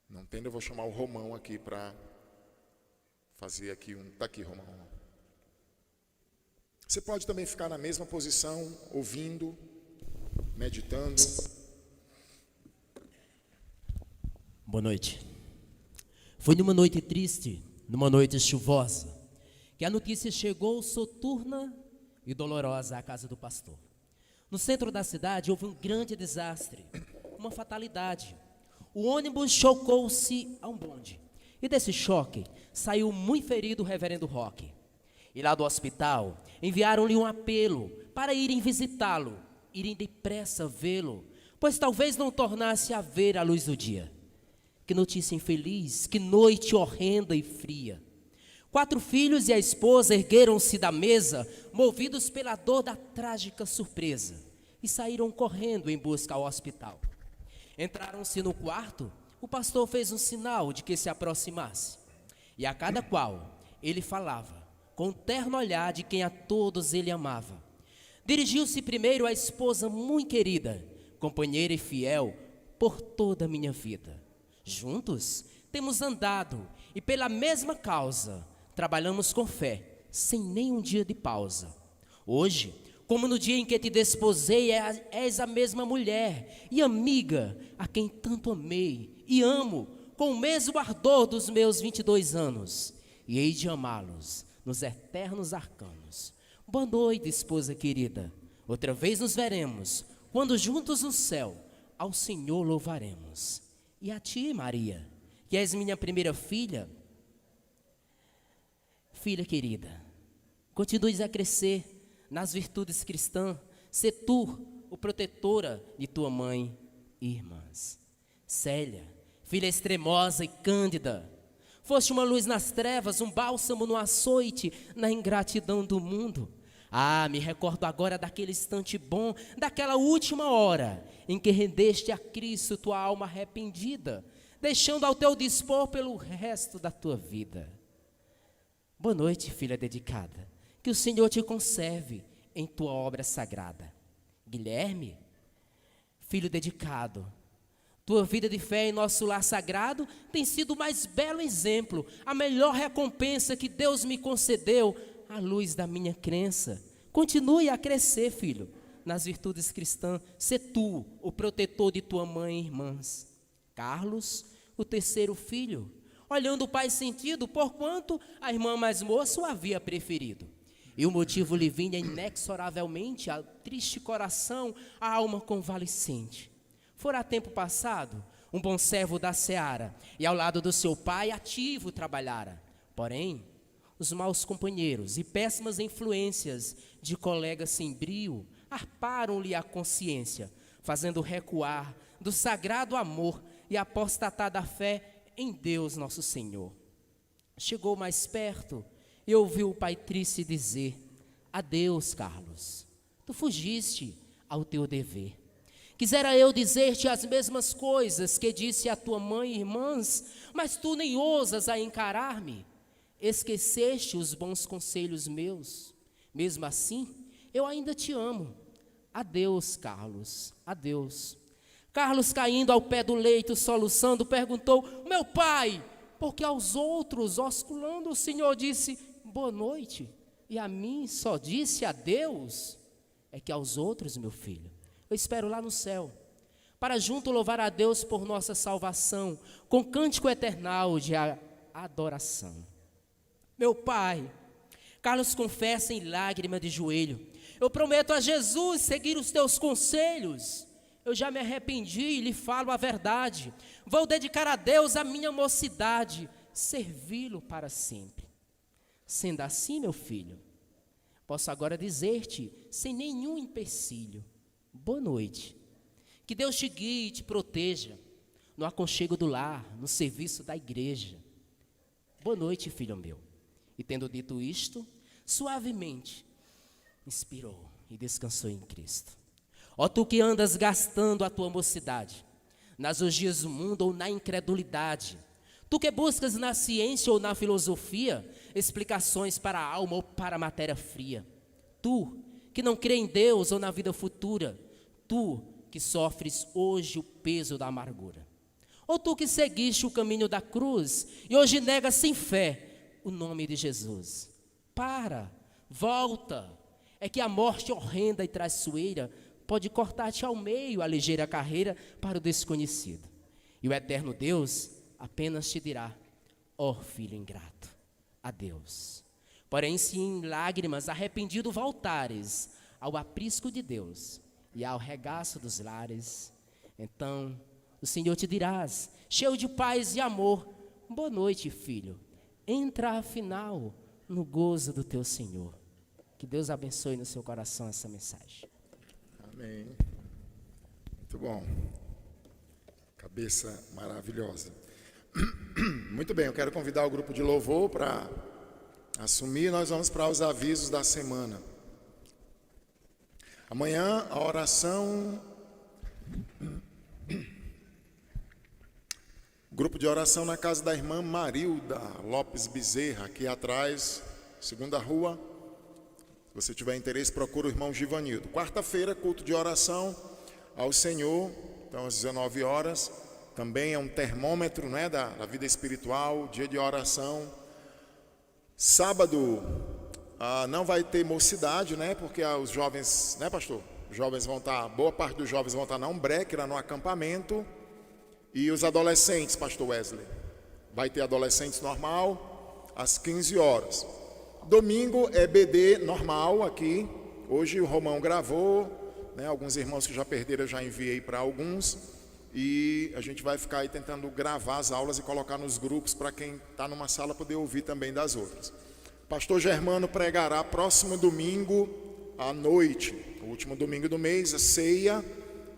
Não tendo, eu vou chamar o Romão aqui para fazer aqui Está aqui, Romão. Você pode também ficar na mesma posição, ouvindo, meditando. Boa noite. Foi numa noite triste, numa noite chuvosa, que a notícia chegou soturna e dolorosa à casa do pastor. No centro da cidade houve um grande desastre, uma fatalidade. O ônibus chocou-se a um bonde, e desse choque saiu muito ferido o reverendo Roque. E lá do hospital enviaram-lhe um apelo para irem visitá-lo, irem depressa vê-lo, pois talvez não tornasse a ver a luz do dia. Que notícia infeliz, que noite horrenda e fria. 4 filhos e a esposa ergueram-se da mesa, movidos pela dor da trágica surpresa, e saíram correndo em busca ao hospital. Entraram-se no quarto, o pastor fez um sinal de que se aproximasse, e a cada qual ele falava, com o terno olhar de quem a todos ele amava. Dirigiu-se primeiro à esposa muito querida, companheira e fiel por toda a minha vida. Juntos temos andado e pela mesma causa trabalhamos com fé, sem nenhum dia de pausa. Hoje, como no dia em que te desposei, és a mesma mulher e amiga a quem tanto amei e amo com o mesmo ardor dos meus 22 anos. E hei de amá-los nos eternos arcanos. Boa noite, esposa querida. Outra vez nos veremos, quando juntos no céu ao Senhor louvaremos. E a ti, Maria, que és minha primeira filha, filha querida, continues a crescer nas virtudes cristãs, sê tu o protetora de tua mãe e irmãs. Célia, filha extremosa e cândida, foste uma luz nas trevas, um bálsamo no açoite, na ingratidão do mundo. Ah, me recordo agora daquele instante bom, daquela última hora, em que rendeste a Cristo tua alma arrependida, deixando ao teu dispor pelo resto da tua vida. Boa noite, filha dedicada, que o Senhor te conserve em tua obra sagrada. Guilherme, filho dedicado, tua vida de fé em nosso lar sagrado tem sido o mais belo exemplo, a melhor recompensa que Deus me concedeu à luz da minha crença. Continue a crescer, filho, nas virtudes cristãs, sê tu o protetor de tua mãe e irmãs. Carlos, o terceiro filho, olhando o pai sentido, porquanto a irmã mais moça o havia preferido. E o motivo lhe vinha inexoravelmente ao triste coração, à alma convalescente. Fora tempo passado, um bom servo da seara, e ao lado do seu pai ativo trabalhara. Porém, os maus companheiros e péssimas influências de colegas sem brio arparam-lhe a consciência, fazendo recuar do sagrado amor e apostatar da fé em Deus nosso Senhor. Chegou mais perto e ouviu o pai triste dizer: adeus, Carlos, tu fugiste ao teu dever. Quisera eu dizer-te as mesmas coisas que disse a tua mãe e irmãs, mas tu nem ousas a encarar-me. Esqueceste os bons conselhos meus. Mesmo assim, eu ainda te amo. Adeus, Carlos, adeus. Carlos, caindo ao pé do leito, soluçando, perguntou: meu pai, porque aos outros, osculando, o Senhor disse boa noite, e a mim só disse adeus? É que aos outros, meu filho, eu espero lá no céu, para junto louvar a Deus por nossa salvação, com cântico eternal de adoração. Meu pai, Carlos confessa em lágrima de joelho: eu prometo a Jesus seguir os teus conselhos. Eu já me arrependi e lhe falo a verdade. Vou dedicar a Deus a minha mocidade, servi-lo para sempre. Sendo assim, meu filho, posso agora dizer-te, sem nenhum empecilho, boa noite. Que Deus te guie e te proteja, no aconchego do lar, no serviço da igreja. Boa noite, filho meu. E tendo dito isto, suavemente inspirou e descansou em Cristo. Ó tu que andas gastando a tua mocidade nas orgias do mundo ou na incredulidade, tu que buscas na ciência ou na filosofia explicações para a alma ou para a matéria fria, tu que não crê em Deus ou na vida futura, tu que sofres hoje o peso da amargura, ou tu que seguiste o caminho da cruz e hoje negas sem fé o nome de Jesus. Para, volta, é que a morte horrenda e traiçoeira pode cortar-te ao meio a ligeira carreira para o desconhecido. E o eterno Deus apenas te dirá: ó filho ingrato, adeus. Porém, se em lágrimas arrependido voltares ao aprisco de Deus e ao regaço dos lares, então o Senhor te dirás, cheio de paz e amor, boa noite, filho. Entra afinal no gozo do teu Senhor. Que Deus abençoe no seu coração essa mensagem. Amém. Muito bom. Cabeça maravilhosa. Muito bem, eu quero convidar o grupo de louvor para assumir. Nós vamos para os avisos da semana. Amanhã a oração... Grupo de oração na casa da irmã Marilda Lopes Bezerra, aqui atrás, segunda rua. Se você tiver interesse, procura o irmão Givanildo. Quarta-feira, culto de oração ao Senhor, então às 19 horas. Também é um termômetro, né, da vida espiritual, dia de oração. Sábado não vai ter mocidade, né, porque os jovens, né, pastor? Os jovens vão estar, boa parte dos jovens vão estar na Umbreque, lá no acampamento. E os adolescentes, pastor Wesley, vai ter adolescentes normal, às 15 horas. Domingo é BD normal aqui. Hoje o Romão gravou, né, alguns irmãos que já perderam eu já enviei para alguns. E a gente vai ficar aí tentando gravar as aulas e colocar nos grupos para quem está numa sala poder ouvir também das outras. Pastor Germano pregará próximo domingo à noite, o último domingo do mês, a ceia.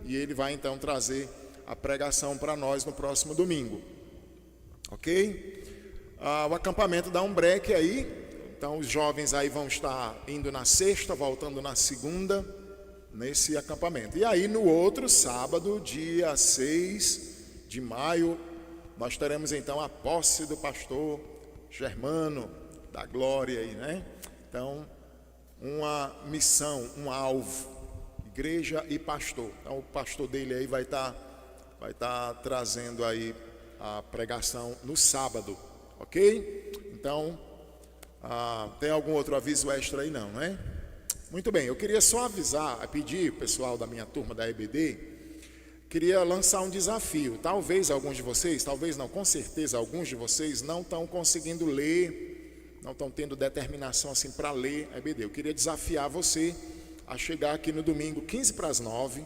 E ele vai então trazer a pregação para nós no próximo domingo, ok? O acampamento da Umbreque aí, então os jovens aí vão estar indo na sexta, voltando na segunda, nesse acampamento. E aí no outro sábado, dia 6 de maio, nós teremos então a posse do pastor Germano, da Glória aí, né? Então, uma missão, um alvo, igreja e pastor. Então o pastor dele aí vai estar trazendo aí a pregação no sábado, ok? Então, tem algum outro aviso extra aí não, né? Muito bem, eu queria só avisar, pedir o pessoal da minha turma da EBD, queria lançar um desafio. Talvez alguns de vocês, talvez não, com certeza alguns de vocês não estão conseguindo ler, não estão tendo determinação assim para ler a EBD. Eu queria desafiar você a chegar aqui no domingo 15 para as 9,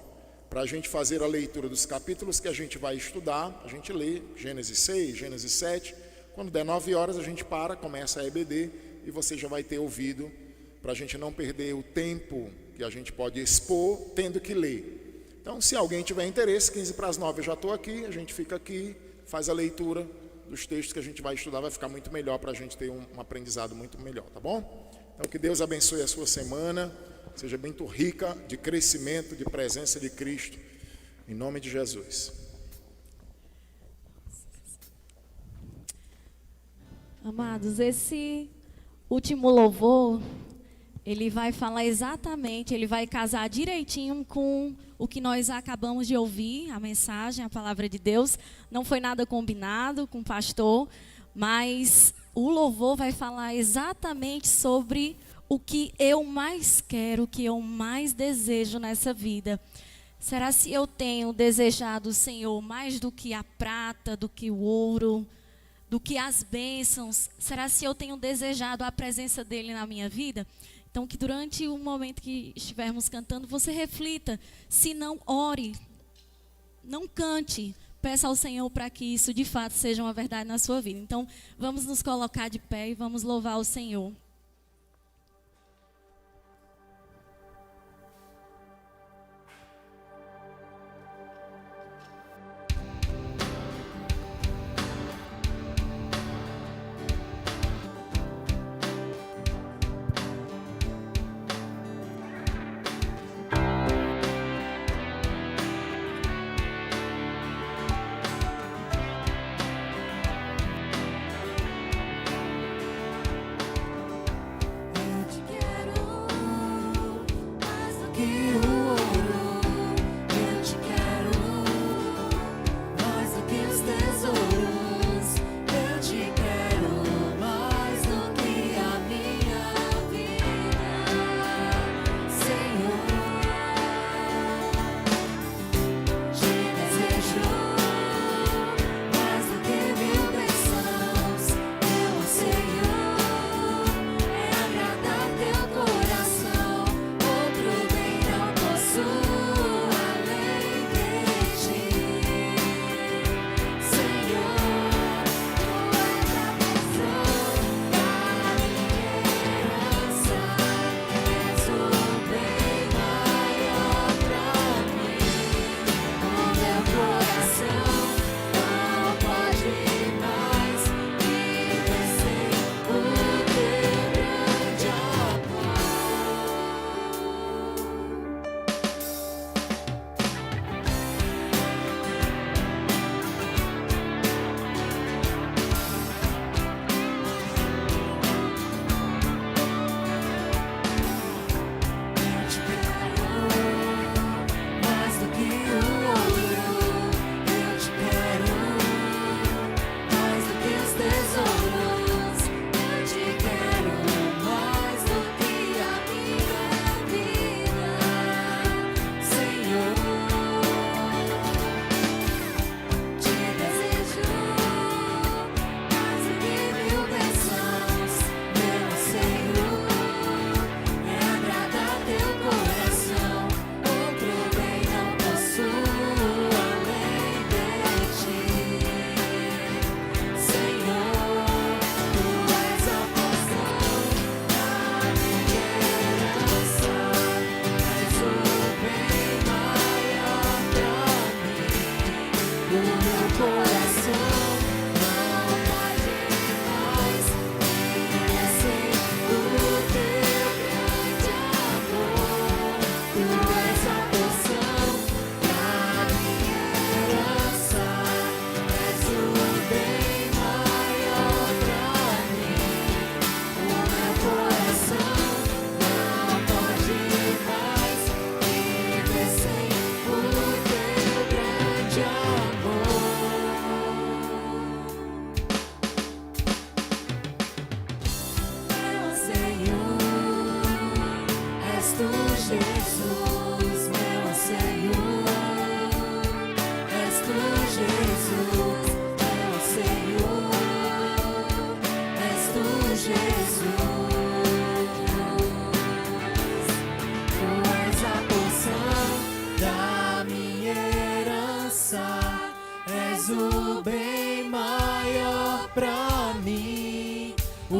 para a gente fazer a leitura dos capítulos que a gente vai estudar. A gente lê Gênesis 6, Gênesis 7. Quando der 9 horas a gente começa a EBD e você já vai ter ouvido, para a gente não perder o tempo que a gente pode expor tendo que ler. Então, se alguém tiver interesse, 15 para as 9 eu já estou aqui, a gente fica aqui, faz a leitura dos textos que a gente vai estudar, vai ficar muito melhor para a gente ter um aprendizado muito melhor, tá bom? Então, que Deus abençoe a sua semana. Seja muito rica de crescimento, de presença de Cristo, em nome de Jesus. Amados, esse último louvor, ele vai falar exatamente, ele vai casar direitinho com o que nós acabamos de ouvir, a mensagem, a palavra de Deus. Não foi nada combinado com o pastor, mas o louvor vai falar exatamente sobre o que eu mais quero, o que eu mais desejo nessa vida. Será se eu tenho desejado o Senhor mais do que a prata, do que o ouro, do que as bênçãos? Será se eu tenho desejado a presença dEle na minha vida? Então, que durante o momento que estivermos cantando, você reflita. Se não, ore, não cante. Peça ao Senhor para que isso de fato seja uma verdade na sua vida. Então, vamos nos colocar de pé e vamos louvar o Senhor.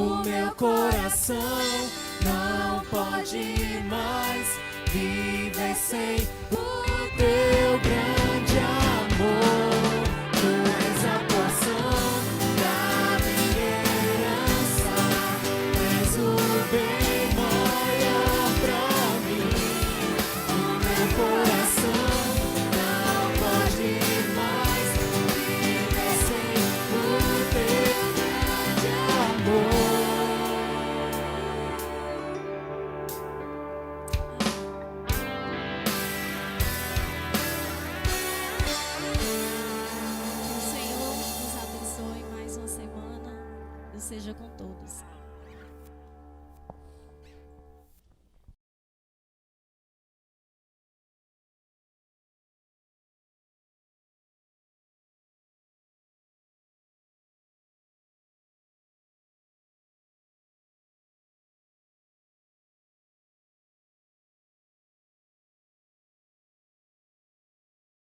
O meu coração não pode mais viver sem o teu grande amor. Tu és a porção da minha herança, és o bem maior pra mim. O meu coração não pode mais viver sem o teu grande amor. Que o Senhor nos abençoe mais uma semana e seja com todos.